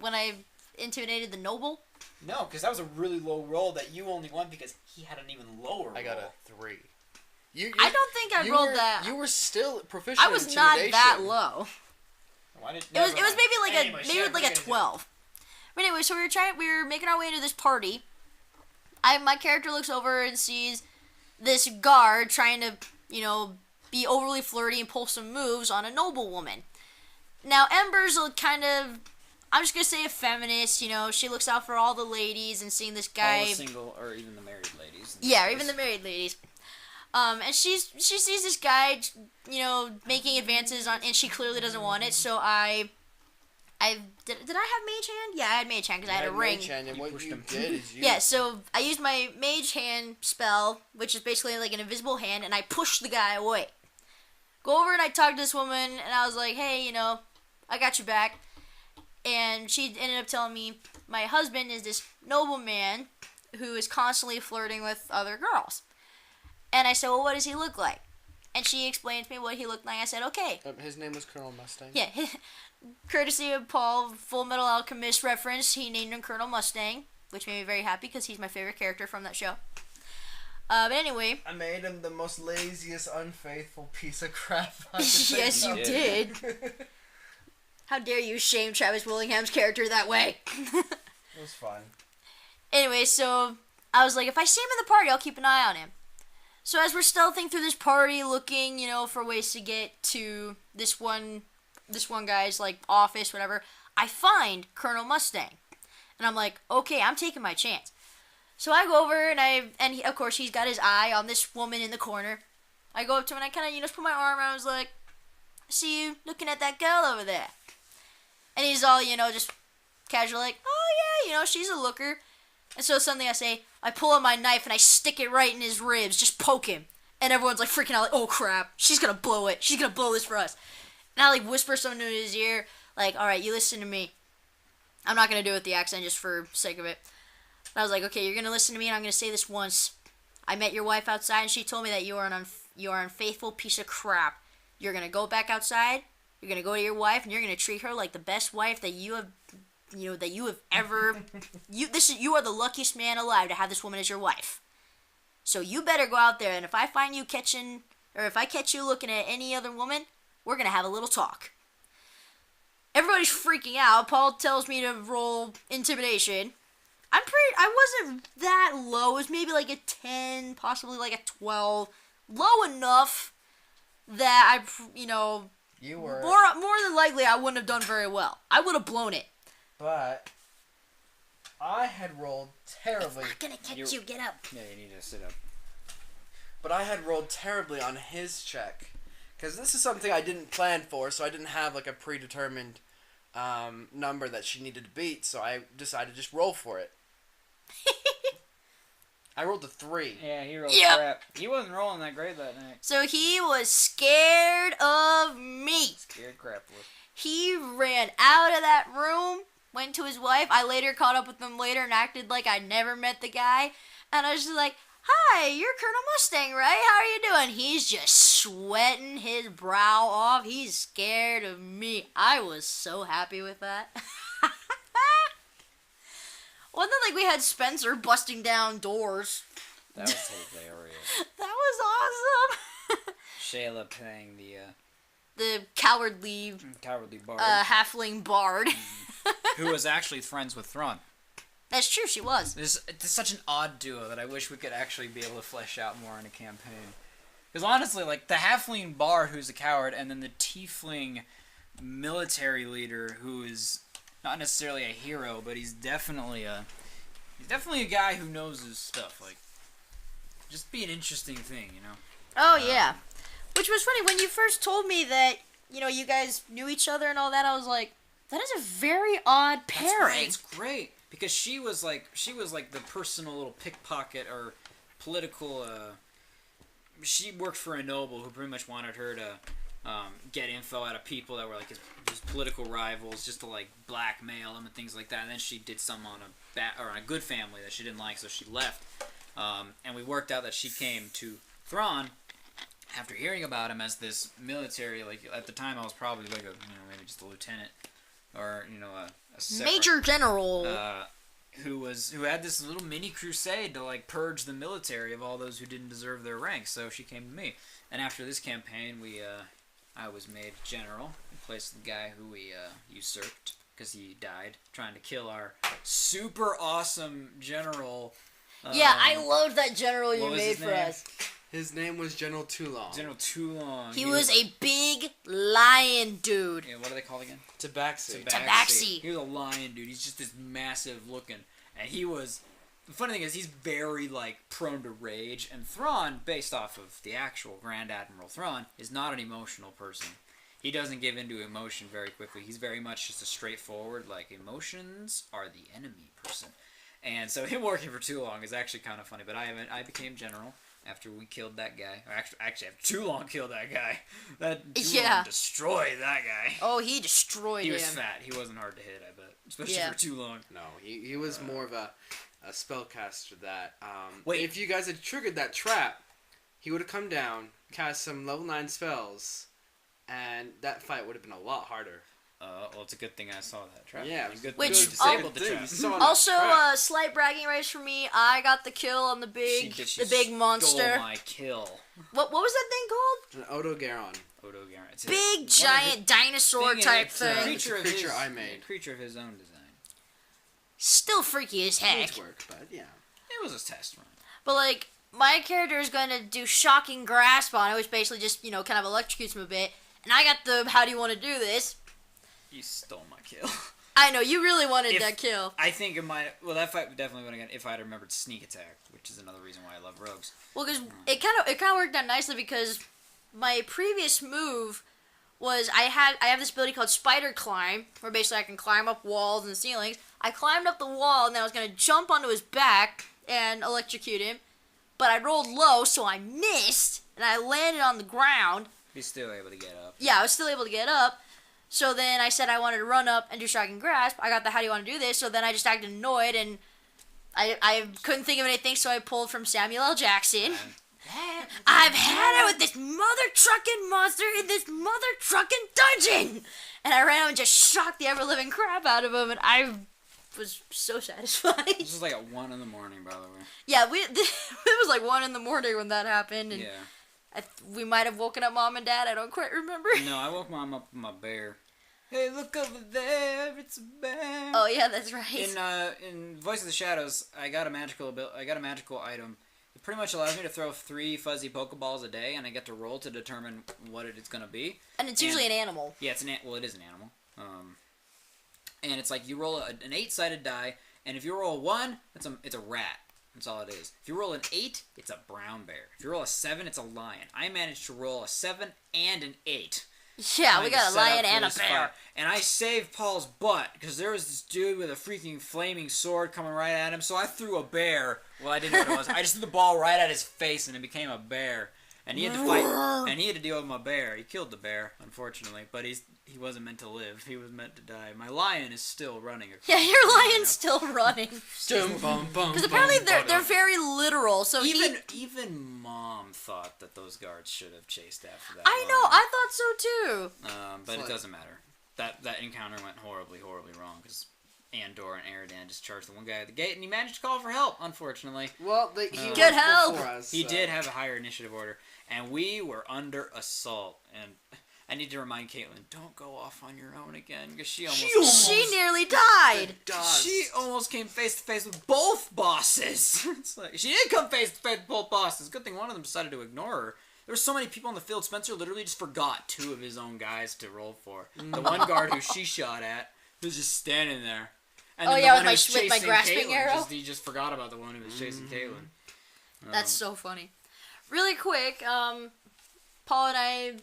When I intimidated the noble? No, because that was a really low roll that you only won because he had an even lower roll. I got a 3. I don't think I rolled that. You were still proficient. I was not that low. It was maybe like a 12. But anyway, so we were making our way into this party. My character looks over and sees this guard trying to, be overly flirty and pull some moves on a noblewoman. Now, Ember's kind of, I'm just going to say a feminist, she looks out for all the ladies and seeing this guy. All the single, or even the married ladies. Yeah, even the married ladies. And she sees this guy, making advances on, and she clearly doesn't want it, so did I have mage hand? Yeah, I had mage hand because I had a ring. Mage hand, and what you did is you... Yeah, so I used my mage hand spell, which is basically like an invisible hand, and I pushed the guy away. Go over and I talked to this woman, and I was like, hey, I got your back. And she ended up telling me my husband is this nobleman who is constantly flirting with other girls. And I said, well, what does he look like? And she explained to me what he looked like. I said, okay. His name was Colonel Mustang. Yeah, courtesy of Paul, Full Metal Alchemist reference, he named him Colonel Mustang, which made me very happy because he's my favorite character from that show. But anyway. I made him the most laziest, unfaithful piece of crap. Yes, you did. How dare you shame Travis Willingham's character that way? It was fun. Anyway, so I was like, if I see him in the party, I'll keep an eye on him. So as we're stealthing through this party, looking, for ways to get to this one guy's, office, whatever, I find Colonel Mustang. And I'm like, okay, I'm taking my chance. So I go over, and of course, he's got his eye on this woman in the corner. I go up to him, and I kind of, just put my arm around, I was like, I see you looking at that girl over there. And he's all, just casual, like, oh, yeah, she's a looker. And so suddenly I pull out my knife and I stick it right in his ribs, just poke him. And everyone's like freaking out, like, oh crap, she's gonna blow it. She's gonna blow this for us. And I whisper something in his ear, like, alright, you listen to me. I'm not gonna do it with the accent just for sake of it. And I was like, okay, you're gonna listen to me and I'm gonna say this once. I met your wife outside and she told me that you are an unfaithful piece of crap. You're gonna go back outside, you're gonna go to your wife, and you're gonna treat her like the best wife that you have ever. You are the luckiest man alive to have this woman as your wife. So you better go out there, and if I find you if I catch you looking at any other woman, we're gonna have a little talk. Everybody's freaking out. Paul tells me to roll intimidation. I wasn't that low. It was maybe like a 10, possibly like a 12. Low enough that You were. More than likely, I wouldn't have done very well. I would have blown it. But I had rolled terribly. I'm not gonna catch you. Get up. Yeah, you need to sit up. But I had rolled terribly on his check. Because this is something I didn't plan for, so I didn't have a predetermined number that she needed to beat, so I decided to just roll for it. I rolled a 3. Yeah, he rolled Yep. crap. He wasn't rolling that great that night. So he was scared of me. Scared crapless. He ran out of that room, went to his wife. I later caught up with him later and acted like I never met the guy. And I was just like, hi, you're Colonel Mustang, right? How are you doing? He's just sweating his brow off. He's scared of me. I was so happy with that. Wasn't it like we had Spencer busting down doors? That was hilarious. That was awesome. Shayla playing The cowardly bard. halfling bard. Who was actually friends with Thrawn. That's true, she was. It's such an odd duo that I wish we could actually be able to flesh out more in a campaign. Because honestly, the halfling bard who's a coward, and then the tiefling military leader who is not necessarily a hero, but he's definitely a guy who knows his stuff. Like, just be an interesting thing, you know. Oh yeah, which was funny when you first told me that you guys knew each other and all that. I was like, that is a very odd pairing. That's right, it's great because she was like the personal little pickpocket or political. She worked for a noble who pretty much wanted her to get info out of people that were like his political rivals, just to like blackmail him and things like that. And then she did some on a good family that she didn't like, so she left. And we worked out that she came to Thrawn after hearing about him as this military. Like at the time, I was probably like maybe just a lieutenant or a separate, Major General. who had this little mini crusade to like purge the military of all those who didn't deserve their ranks. So she came to me, and after this campaign, I was made general in place of the guy who we usurped because he died trying to kill our super awesome general. Yeah, I loved that general you made for us. His name was General Toulon. General Toulon. He was a big lion dude. Yeah, what are they called again? Tabaxi. Tabaxi. He was a lion dude. He's just this massive looking, and he was. The funny thing is, he's very like prone to rage. And Thrawn, based off of the actual Grand Admiral Thrawn, is not an emotional person. He doesn't give into emotion very quickly. He's very much just a straightforward, like emotions are the enemy person. And so him working for too long is actually kind of funny. But I became general after we killed that guy. Or actually after too long killed that guy. That Toulon destroyed that guy. Oh, he destroyed him. He was fat. He wasn't hard to hit, I bet. Especially for too long. No, he was more of a spellcaster that... Wait. If you guys had triggered that trap, he would have come down, cast some level 9 spells, and that fight would have been a lot harder. Well, it's a good thing I saw that trap. Yeah, good which thing you disabled the trap. Also, slight bragging rights for me. I got the kill on the big monster. Stole my kill. What was that thing called? An Odogaron. It's big giant dinosaur type thing. Creature I made. A creature of his own design. Still freaky as heck. It work, but yeah. It was a test run. But like, my character is going to do shocking grasp on it, which basically just kind of electrocutes him a bit. And I got the how do you want to do this? You stole my kill. I know, you really wanted that kill. I think it might... Well, that fight definitely would have gone if I had remembered sneak attack, which is another reason why I love rogues. Well, because it kind of worked out nicely because my previous move was I have this ability called Spider Climb, where basically I can climb up walls and ceilings. I climbed up the wall, and then I was going to jump onto his back and electrocute him, but I rolled low, so I missed, and I landed on the ground. He's still able to get up. Yeah, I was still able to get up. So then I said I wanted to run up and do shocking grasp. I got the how do you want to do this? So then I just acted annoyed and I couldn't think of anything, so I pulled from Samuel L. Jackson. I've had it with this mother trucking monster in this mother trucking dungeon! And I ran out and just shocked the ever living crap out of him, and I was so satisfied. This was like at 1 in the morning, by the way. Yeah, it was like 1 in the morning when that happened. And yeah. We might have woken up Mom and Dad. I don't quite remember. No, I woke Mom up with my bear. Hey, look over there! It's a bear. Oh yeah, that's right. In Voice of the Shadows, I got a magical item. It pretty much allows me to throw 3 fuzzy Pokeballs a day, and I get to roll to determine what it's going to be. And it's usually an animal. Yeah, it is an animal. And it's like you roll an 8-sided die, and if you roll a 1, it's a rat. That's all it is. If you roll an 8, it's a brown bear. If you roll a 7, it's a lion. I managed to roll a 7 and an 8. Yeah, we got a lion and a bear. Fight. And I saved Paul's butt, because there was this dude with a freaking flaming sword coming right at him, so I threw a bear. Well, I didn't know what it was. I just threw the ball right at his face, and it became a bear. And he had to fight, and he had to deal with my bear. He killed the bear, unfortunately, but he wasn't meant to live. He was meant to die. My lion is still running. Yeah, your lion's still running. Because apparently they're very literal. So even Mom thought that those guards should have chased after that. I know, I thought so too. But it doesn't matter. That encounter went horribly, horribly wrong because Andor and Eridan just charged the one guy at the gate, and he managed to call for help. Unfortunately, well, he good help. He did have a higher initiative order, and we were under assault. And I need to remind Caitlin, don't go off on your own again, because she nearly died. She almost came face to face with both bosses. It's like she did come face to face with both bosses. Good thing one of them decided to ignore her. There were so many people on the field. Spencer literally just forgot 2 of his own guys to roll for. The one guard who she shot at, who's just standing there. And Oh then yeah, the one with who was my chasing grasping Caitlyn, arrow. he just forgot about the one who was chasing Caitlyn. That's so funny. Really quick, Paul and I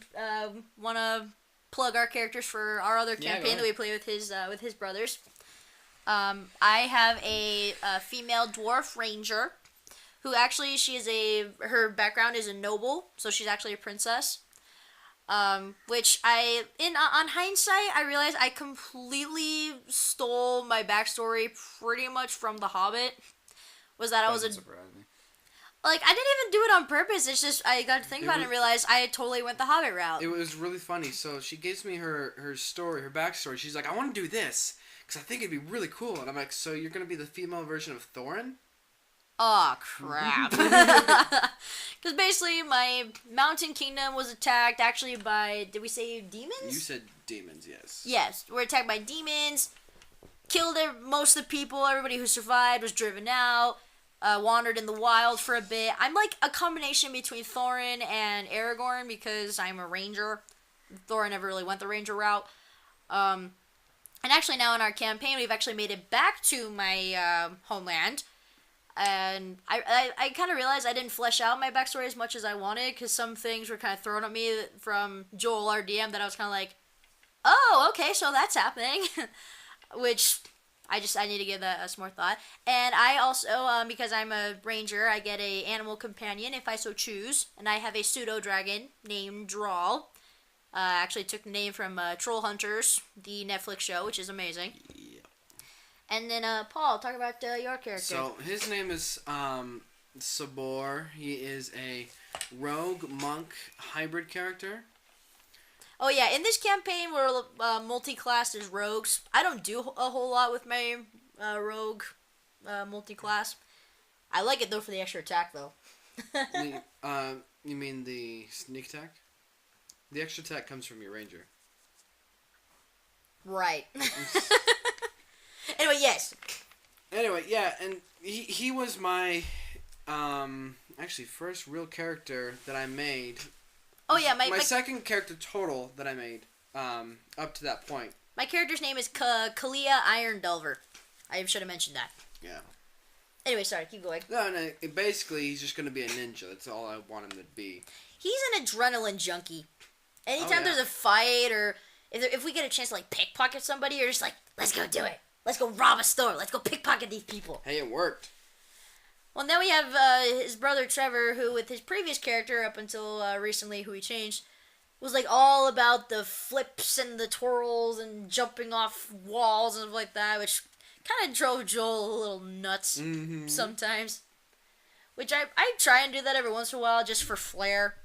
want to plug our characters for our other campaign that we play with his brothers. I have a female dwarf ranger, who actually her background is a noble, so she's actually a princess. Which on hindsight, I realized I completely stole my backstory pretty much from The Hobbit. Doesn't surprise me. Like, I didn't even do it on purpose. It's just, I got to think about it and realized I totally went the Hobbit route. It was really funny. So she gives me her story, her backstory. She's like, I want to do this, because I think it'd be really cool. And I'm like, so you're going to be the female version of Thorin? Oh, crap. Because basically, my mountain kingdom was attacked, actually, by, did we say demons? You said demons, yes. Yes, we're attacked by demons, killed most of the people, everybody who survived was driven out. Wandered in the wild for a bit. I'm like a combination between Thorin and Aragorn because I'm a ranger. Thorin never really went the ranger route. And actually now in our campaign, we've actually made it back to my homeland. And I kind of realized I didn't flesh out my backstory as much as I wanted because some things were kind of thrown at me from Joel, our DM, that I was kind of like, oh, okay, so that's happening. Which... I need to give that some more thought. And I also, because I'm a ranger, I get a animal companion if I so choose. And I have a pseudo-dragon named Drawl. Actually took the name from Troll Hunters, the Netflix show, which is amazing. Yeah. And then, Paul, talk about your character. So, his name is Sabor. He is a rogue monk hybrid character. Oh yeah, in this campaign we're multi-classed as rogues. I don't do a whole lot with my rogue multi-class. I like it though for the extra attack though. You mean the sneak attack? The extra attack comes from your ranger. Right. Anyway, yes. Anyway, yeah, and he was my actually first real character that I made. Oh yeah, my second character total that I made up to that point. My character's name is Kalia Iron Delver. I should have mentioned that. Yeah. Anyway, sorry, keep going. No, basically he's just going to be a ninja. That's all I want him to be. He's an adrenaline junkie. Anytime there's a fight or if we get a chance to like pickpocket somebody, you're just like, let's go do it. Let's go rob a store. Let's go pickpocket these people. Hey, it worked. Well, now we have his brother Trevor, who with his previous character up until recently, who he changed, was like all about the flips and the twirls and jumping off walls and stuff like that, which kind of drove Joel a little nuts sometimes. Which I try and do that every once in a while just for flair.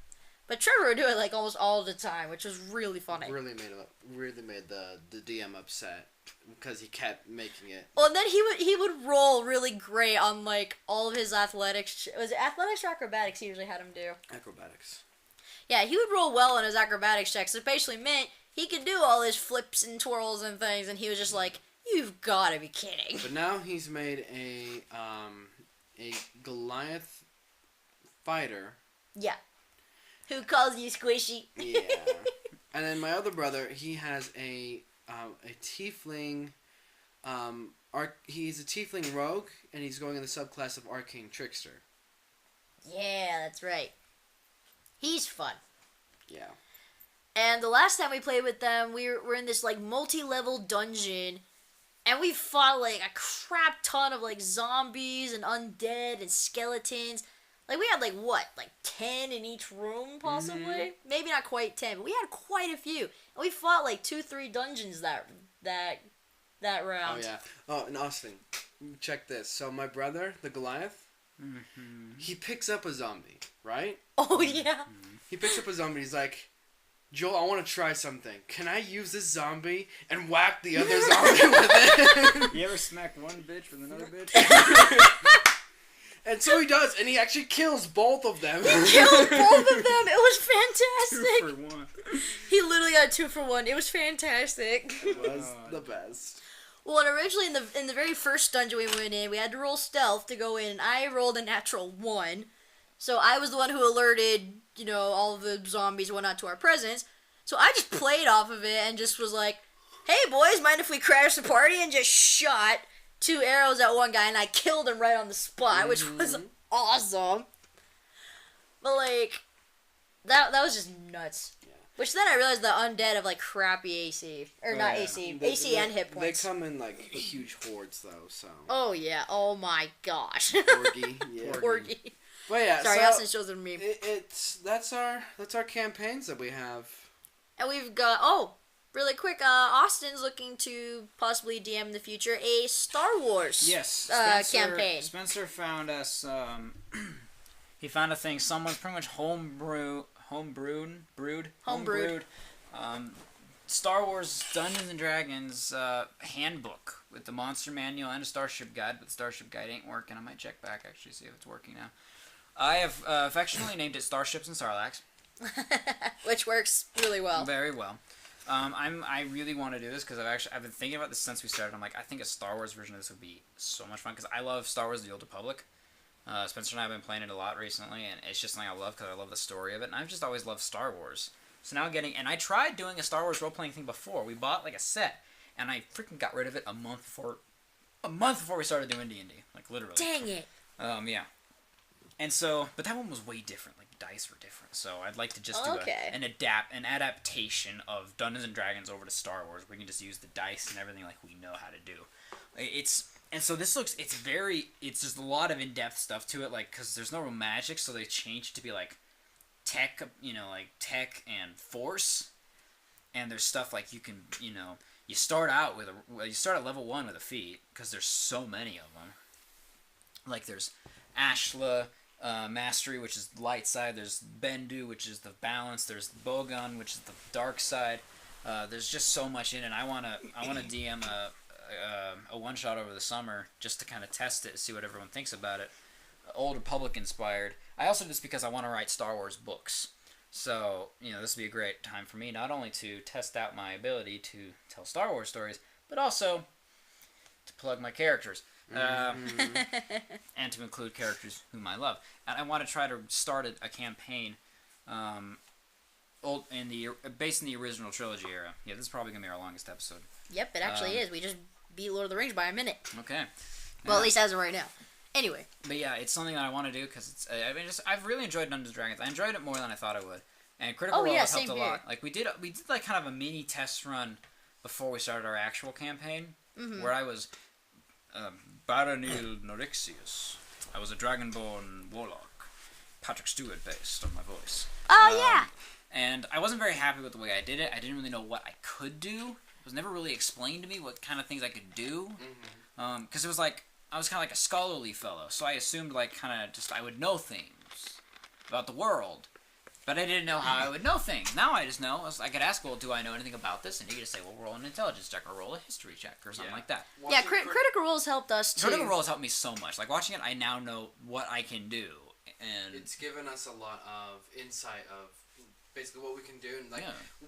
But Trevor would do it like almost all the time, which was really funny. Really made the DM upset because he kept making it. Well, and then he would roll really great on like all of his athletics. Was it athletics or acrobatics? He usually had him do Acrobatics. Yeah, he would roll well on his acrobatics checks. It basically meant he could do all his flips and twirls and things, and he was just like, "You've got to be kidding!" But now he's made a Goliath fighter. Yeah. Who calls you squishy? Yeah. And then my other brother, he has a tiefling. He's a tiefling rogue, and he's going in the subclass of arcane trickster. Yeah, that's right. He's fun. Yeah. And the last time we played with them, we were in this like multi-level dungeon, and we fought like a crap ton of like zombies and undead and skeletons. Like, we had, like, what? Like, 10 in each room, possibly? Mm-hmm. Maybe not quite 10, but we had quite a few. And we fought, like, 2-3 dungeons that round. Oh, yeah. Oh, and Austin, check this. So, my brother, the Goliath, he picks up a zombie, right? Oh, yeah. He picks up a zombie. He's like, Joel, I want to try something. Can I use this zombie and whack the other zombie with it? You ever smack one bitch with another bitch? And so he does, and he actually kills both of them. He killed both of them. It was fantastic. 2 for 1. He literally got 2 for 1. It was fantastic. It was the best. Well, and originally in the very first dungeon we went in, we had to roll stealth to go in, and I rolled a natural 1. So I was the one who alerted, all of the zombies and whatnot to our presence. So I just played off of it and just was like, hey boys, mind if we crash the party, and just shot 2 arrows at one guy, and I killed him right on the spot, which was awesome. But like, that was just nuts. Yeah. Which then I realized the undead have like crappy AC, or not AC, AC and hit points. They come in like huge hordes though, so. Oh yeah! Oh my gosh. Porgy, yeah. Porgy. But yeah, sorry, so Austin shows it to me. That's our campaigns that we have. And we've got really quick. Austin's looking to possibly DM in the future a Star Wars campaign. Spencer found us. He found a thing. Someone's pretty much homebrewed. Star Wars Dungeons and Dragons handbook with the monster manual and a starship guide, but the starship guide ain't working. I might check back actually see if it's working now. I have affectionately named it Starships and Sarlaccs, which works really well. Very well. I really want to do this because I've been thinking about this since we started. I'm like, I think a Star Wars version of this would be so much fun because I love Star Wars: The Old Republic. Spencer and I have been playing it a lot recently, and it's just something I love because I love the story of it, and I've just always loved Star Wars. So now and I tried doing a Star Wars role-playing thing before. We bought like a set, and I freaking got rid of it a month before we started doing D&D, like literally. Dang it. Yeah. And so, but that one was way different. Like dice were different. So I'd like to just do an adaptation of Dungeons and Dragons over to Star Wars. We can just use the dice and everything like we know how to do. And so this it's just a lot of in-depth stuff to it, like, because there's no real magic, so they changed it to be, like, tech, like, tech and force, and there's stuff, like, you can, you start out you start at level 1 with a feat, because there's so many of them. Like, there's Ashla, Mastery, which is light side, there's Bendu, which is the balance, there's Bogun, which is the dark side. There's just so much in it. I want to DM a one-shot over the summer just to kind of test it, see what everyone thinks about it. Old Republic inspired. I also do this because I want to write Star Wars books. So, this would be a great time for me not only to test out my ability to tell Star Wars stories, but also to plug my characters. And to include characters whom I love. And I want to try to start a campaign based in the original trilogy era. Yeah, this is probably going to be our longest episode. Yep, it actually is. We just beat Lord of the Rings by a minute. Okay. Well, at least as of right now. Anyway. But yeah, it's something that I want to do because I've really enjoyed Dungeons & Dragons. I enjoyed it more than I thought I would. And Critical Role has helped a lot. Like we did like kind of a mini test run before we started our actual campaign, where I was Baronil Norixius. I was a Dragonborn warlock. Patrick Stewart based on my voice. Oh yeah. And I wasn't very happy with the way I did it. I didn't really know what I could do. It was never really explained to me what kind of things I could do. Because it was like, I was kind of like a scholarly fellow. So I assumed like kind of just I would know things about the world. But I didn't know how I would know things. Now I just know. I could ask, well, do I know anything about this? And he could just say, well, roll an intelligence check or roll a history check or something like that. Yeah, Critical Role's helped us too. Critical Role has helped me so much. Like watching it, I now know what I can do. And it's given us a lot of insight of basically what we can do and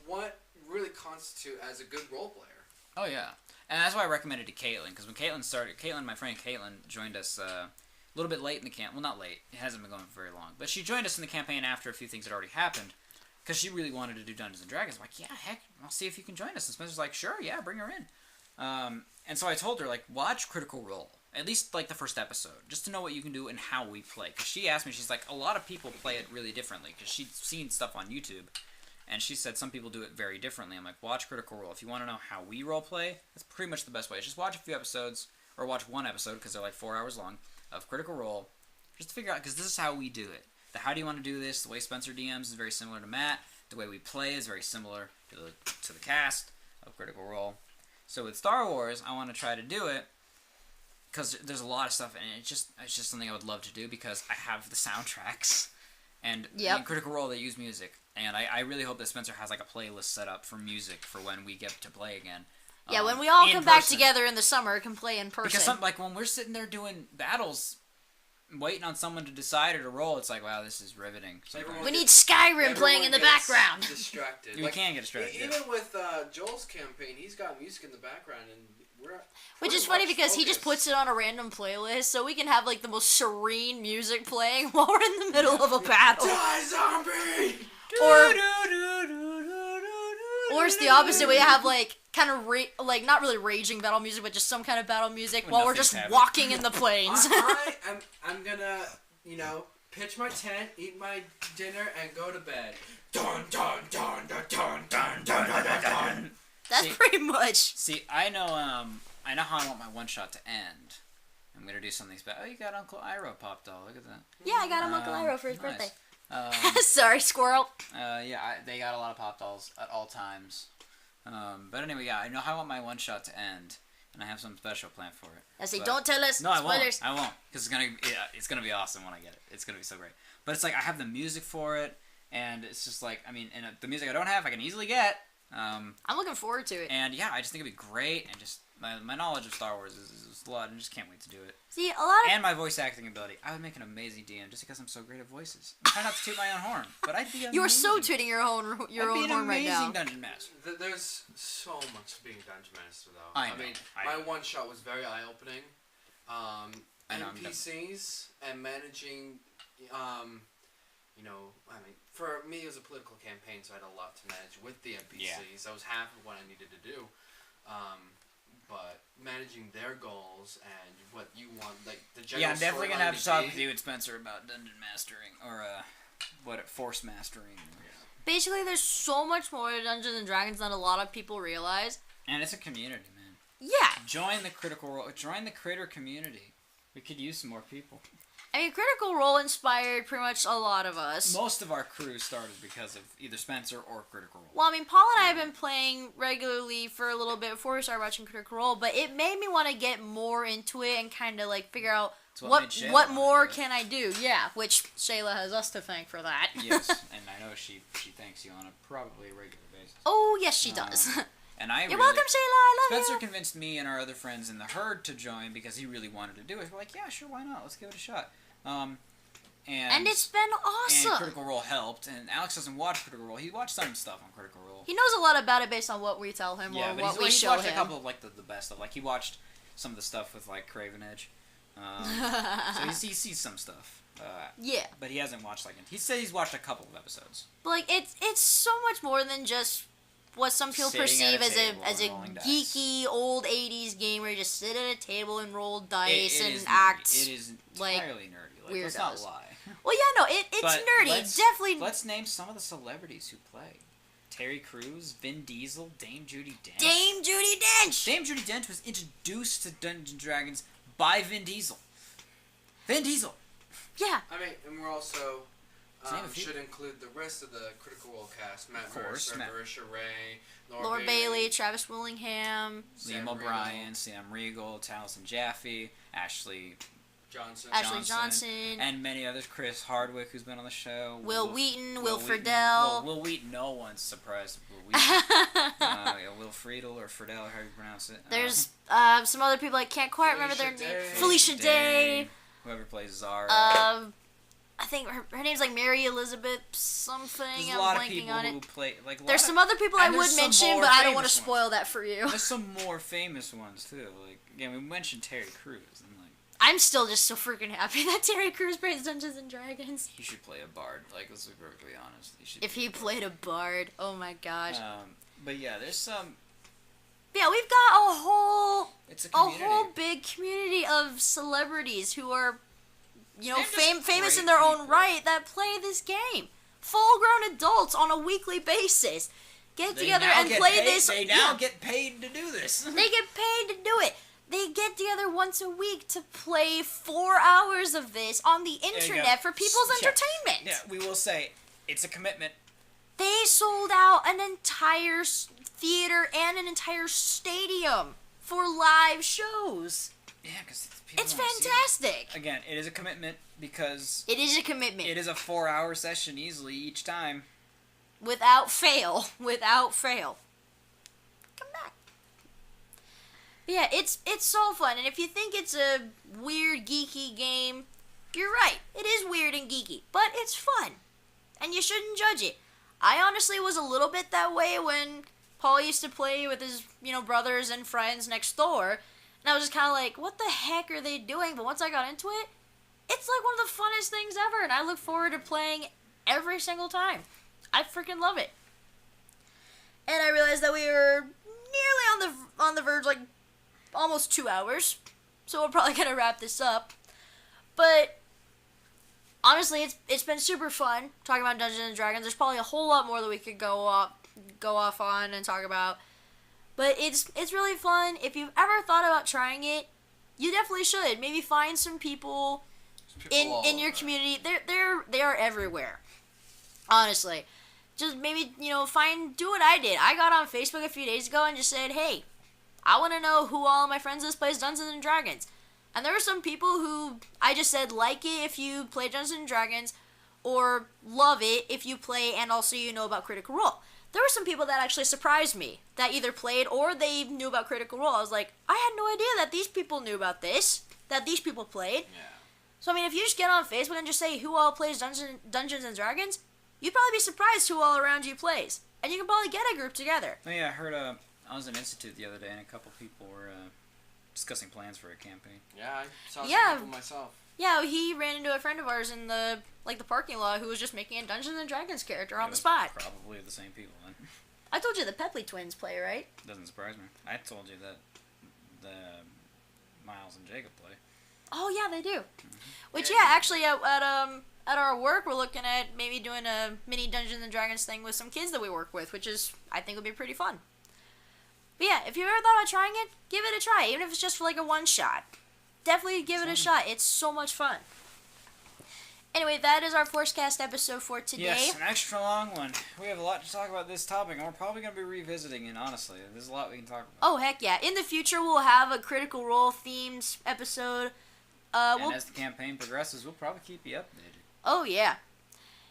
what really constitute as a good role player. Oh yeah, and that's why I recommended to Caitlin, because when my friend Caitlin joined us a little bit late in the camp. Well, not late. It hasn't been going for very long, but she joined us in the campaign after a few things had already happened, because she really wanted to do Dungeons and Dragons. I'm like, yeah, heck, I'll see if you can join us. And Spencer's like, sure, yeah, bring her in. And so I told her, like, watch Critical Role. At least, like, the first episode. Just to know what you can do and how we play. Because she asked me, she's like, a lot of people play it really differently. Because she'd seen stuff on YouTube. And she said some people do it very differently. I'm like, watch Critical Role. If you want to know how we role play, that's pretty much the best way. Just watch a few episodes. Or watch one episode, because they're like 4 hours long, of Critical Role. Just to figure out, because this is how we do it. The how do you want to do this, the way Spencer DMs is very similar to Matt. The way we play is very similar to the cast of Critical Role. So with Star Wars, I want to try to do it. Because there's a lot of stuff, and it's just something I would love to do because I have the soundtracks, and in Critical Role they use music, and I really hope that Spencer has like a playlist set up for music for when we get to play again. Yeah, when we all come back together in the summer, can play in person. Because like when we're sitting there doing battles, waiting on someone to decide or to roll, it's like, wow, this is riveting. We need Skyrim playing in the background. Distracted. You can get distracted. Even with Joel's campaign, he's got music in the background, and which is funny because he just puts it on a random playlist, so we can have like the most serene music playing while we're in the middle of a battle. Die, zombie! Or it's the opposite. We have like kind of not really raging battle music, but just some kind of battle music When while we're nothing's just happening. walking in the plains. I'm gonna, pitch my tent, eat my dinner, and go to bed. Dun dun dun dun dun dun dun dun dun dun. That's pretty much. See, I know how I want my one shot to end. I'm gonna do something special. Oh, you got Uncle Iroh pop doll. Look at that. Yeah, I got him Uncle Iroh for his nice. birthday. Um, Sorry, squirrel. they got a lot of pop dolls at all times. But anyway, yeah, I know how I want my one shot to end, and I have some special plan for it. I say, But- don't tell us. No, I Spoilers. won't, because it's gonna be awesome when I get it. It's gonna be so great. But it's like I have the music for it, and it's just like the music I don't have, I can easily get. I'm looking forward to it. And yeah, I just think it'd be great, and just my knowledge of Star Wars is a lot, and I just can't wait to do it. See, a lot of And my voice acting ability, I would make an amazing DM just because I'm so great at voices. I'm trying not to toot my own horn, but I'd be amazing. you are so tooting your own I'd be horn an right now. amazing dungeon master. There's so much to being Dungeon Master, though. I know, mean, I my know. one shot was very eye-opening. I know, I'm NPCs and managing, for me it was a political campaign, so I had a lot to manage with the NPCs. That was half of what I needed to do. But managing their goals and what you want, like the general Yeah, I'm definitely gonna have to storyline talk be- with you and Spencer about dungeon mastering or force mastering. Basically, there's so much more to Dungeons and Dragons than a lot of people realize. And it's a community, man. Yeah, Join the Critical Role. Join the creator community. We could use some more people. I mean, Critical Role inspired pretty much a lot of us. Most of our crew started because of either Spencer or Critical Role. Well, I mean, Paul and I have been playing regularly for a little bit before we started watching Critical Role, but it made me want to get more into it and kind of like figure out It's what made Shayla what wanna more do it. can I do. Yeah, which Shayla has us to thank for that. Yes, and I know she thanks you on a probably regular basis. Oh, yes, she does. And I You're really, welcome, Shayla. I love Spencer you. convinced me and our other friends in the herd to join because he really wanted to do it. We're like, yeah, sure, why not? Let's give it a shot. And it's been awesome. And Critical Role helped. And Alex doesn't watch Critical Role. He watched some stuff on Critical Role. He knows a lot about it based on what we tell him Yeah, or but what we he's show watched him. a couple of like the best of. Like he watched some of the stuff with like Craven Edge. So he sees some stuff. Yeah, But he hasn't watched he said he's watched a couple of episodes. but like it's so much more than just what some people Sitting at perceive a as table a and rolling dice. geeky old '80s game where you just sit at a table and roll dice It and is act. nerdy. It is like entirely nerdy. Like, let's not weirdos. lie. Well, yeah, no, it's But nerdy. Definitely. Let's name some of the celebrities who play. Terry Crews, Vin Diesel, Dame Judi Dench. Dame Judi Dench. Dame Judi Dench was introduced to Dungeons and Dragons by Vin Diesel. Vin Diesel. Yeah. I mean, and we're also Name a few. should include the rest of the Critical Role cast: Matt Of course, Mercer, Matt. Marisha Ray, Lord Bailey, Travis Willingham, Sam Liam O'Brien, Regal, Sam Regal, Taliesin Jaffe, Ashley Johnson. Ashley Johnson, and many others. Chris Hardwick, who's been on the show. Will Wheaton, Will Wheaton. Friedle. Will Wheaton. No one's surprised with Will Wheaton. Yeah, Will Friedle or Friedle, how you pronounce it. There's some other people I can't quite remember their Felicia name. Day. Felicia Day. Whoever plays Zara. I think her name's like Mary Elizabeth something. There's a I'm lot of blanking people on who it. play like. There's some other people I and would there's some mention, more but I don't want to famous spoil that for you. There's some more famous ones too. Like again, we mentioned Terry Crews. And like I'm still just so freaking happy that Terry Crews plays Dungeons and Dragons. he should play a bard. Like let's be perfectly honest. If he played a bard, oh my gosh. But yeah, there's some. Yeah, we've got It's a a community. whole big community of celebrities who are, you know, And just famous great in their own people. right that play this game. Full-grown adults on a weekly basis get They together now and get play paid- this. They now get paid to do this. They get paid to do it. They get together once a week to play 4 hours of this on the you go. internet for people's Yeah. entertainment. Yeah, we will say it's a commitment. They sold out an entire theater and an entire stadium for live shows. Yeah, because It's fantastic. Again, it is a commitment because It is a commitment. it is a 4-hour session easily each time. Without fail. Without fail. Come back. But yeah, it's so fun. And if you think it's a weird, geeky game, you're right. It is weird and geeky. But it's fun. And you shouldn't judge it. I honestly was a little bit that way when Paul used to play with his, brothers and friends next door. And I was just kind of like, what the heck are they doing? But once I got into it, it's like one of the funnest things ever. And I look forward to playing every single time. I freaking love it. And I realized that we were nearly on the verge, like almost 2 hours. So we're probably gonna wrap this up. But honestly, it's been super fun talking about Dungeons and Dragons. There's probably a whole lot more that we could go off on and talk about. But it's really fun. If you've ever thought about trying it, you definitely should. Maybe find some people in your community. They are everywhere. Honestly. Just maybe, do what I did. I got on Facebook a few days ago and just said, hey, I want to know who all of my friends is plays Dungeons and Dragons. And there were some people who I just said like it if you play Dungeons and Dragons, or love it if you play and also you know about Critical Role. There were some people that actually surprised me that either played or they knew about Critical Role. I was like, I had no idea that these people knew about this, that these people played. Yeah. So, I mean, if you just get on Facebook and just say who all plays Dungeons and Dragons, you'd probably be surprised who all around you plays. And you can probably get a group together. Oh, yeah, I heard, I was at Institute the other day, and a couple people were discussing plans for a campaign. Yeah, I saw some people myself. Yeah, he ran into a friend of ours in the parking lot who was just making a Dungeons and Dragons character on the spot. Probably the same people then. I told you the Pepley twins play, right? Doesn't surprise me. I told you that the Miles and Jacob play. Oh yeah, they do. Mm-hmm. Which actually at our work we're looking at maybe doing a mini Dungeons and Dragons thing with some kids that we work with, which is I think would be pretty fun. But yeah, if you've ever thought about trying it, give it a try, even if it's just for like a one shot. Definitely give it a shot. It's so much fun. Anyway, that is our Forcecast episode for today. Yes, an extra long one. We have a lot to talk about this topic, and we're probably going to be revisiting it, honestly. There's a lot we can talk about. Oh, heck yeah. In the future, we'll have a Critical Role themed episode. And as the campaign progresses, we'll probably keep you updated. Oh, yeah.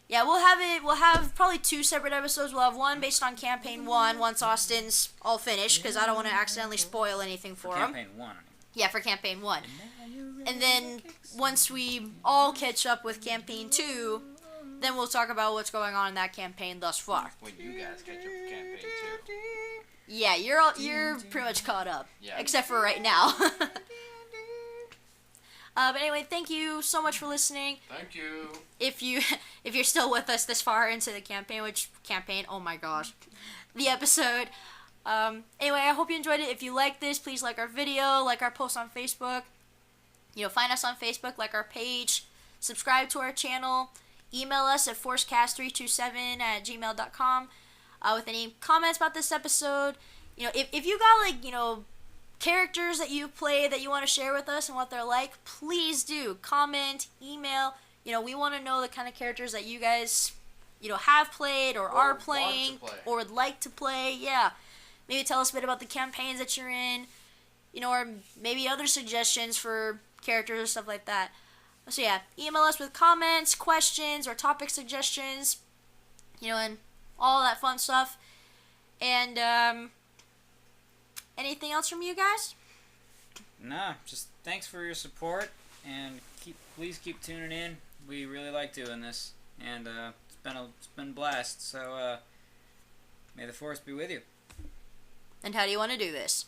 Yeah, we'll have probably 2 separate episodes. We'll have one based on Campaign 1 once Austin's all finished, because I don't want to accidentally spoil anything for him. Campaign 1. Yeah, for Campaign 1. And then, once we all catch up with Campaign 2, then we'll talk about what's going on in that campaign thus far. When you guys catch up with Campaign 2. Yeah, you're pretty much caught up. Yeah. Except for right now. But anyway, thank you so much for listening. Thank you. If you're still with us this far into the campaign, oh my gosh, the episode. Anyway, I hope you enjoyed it. If you like this, please like our video, like our post on Facebook. Find us on Facebook, like our page, subscribe to our channel, email us at forcecast327@gmail.com with any comments about this episode. If you got characters that you play that you want to share with us and what they're like, please do comment, email. We want to know the kind of characters that you guys have played or are playing or would like to play. Yeah, maybe tell us a bit about the campaigns that you're in, or maybe other suggestions for characters or stuff like that. So yeah, email us with comments, questions, or topic suggestions, and all that fun stuff. And anything else from you guys? Nah, just thanks for your support, and please keep tuning in. We really like doing this, and it's been a blast. So may the force be with you. And how do you want to do this?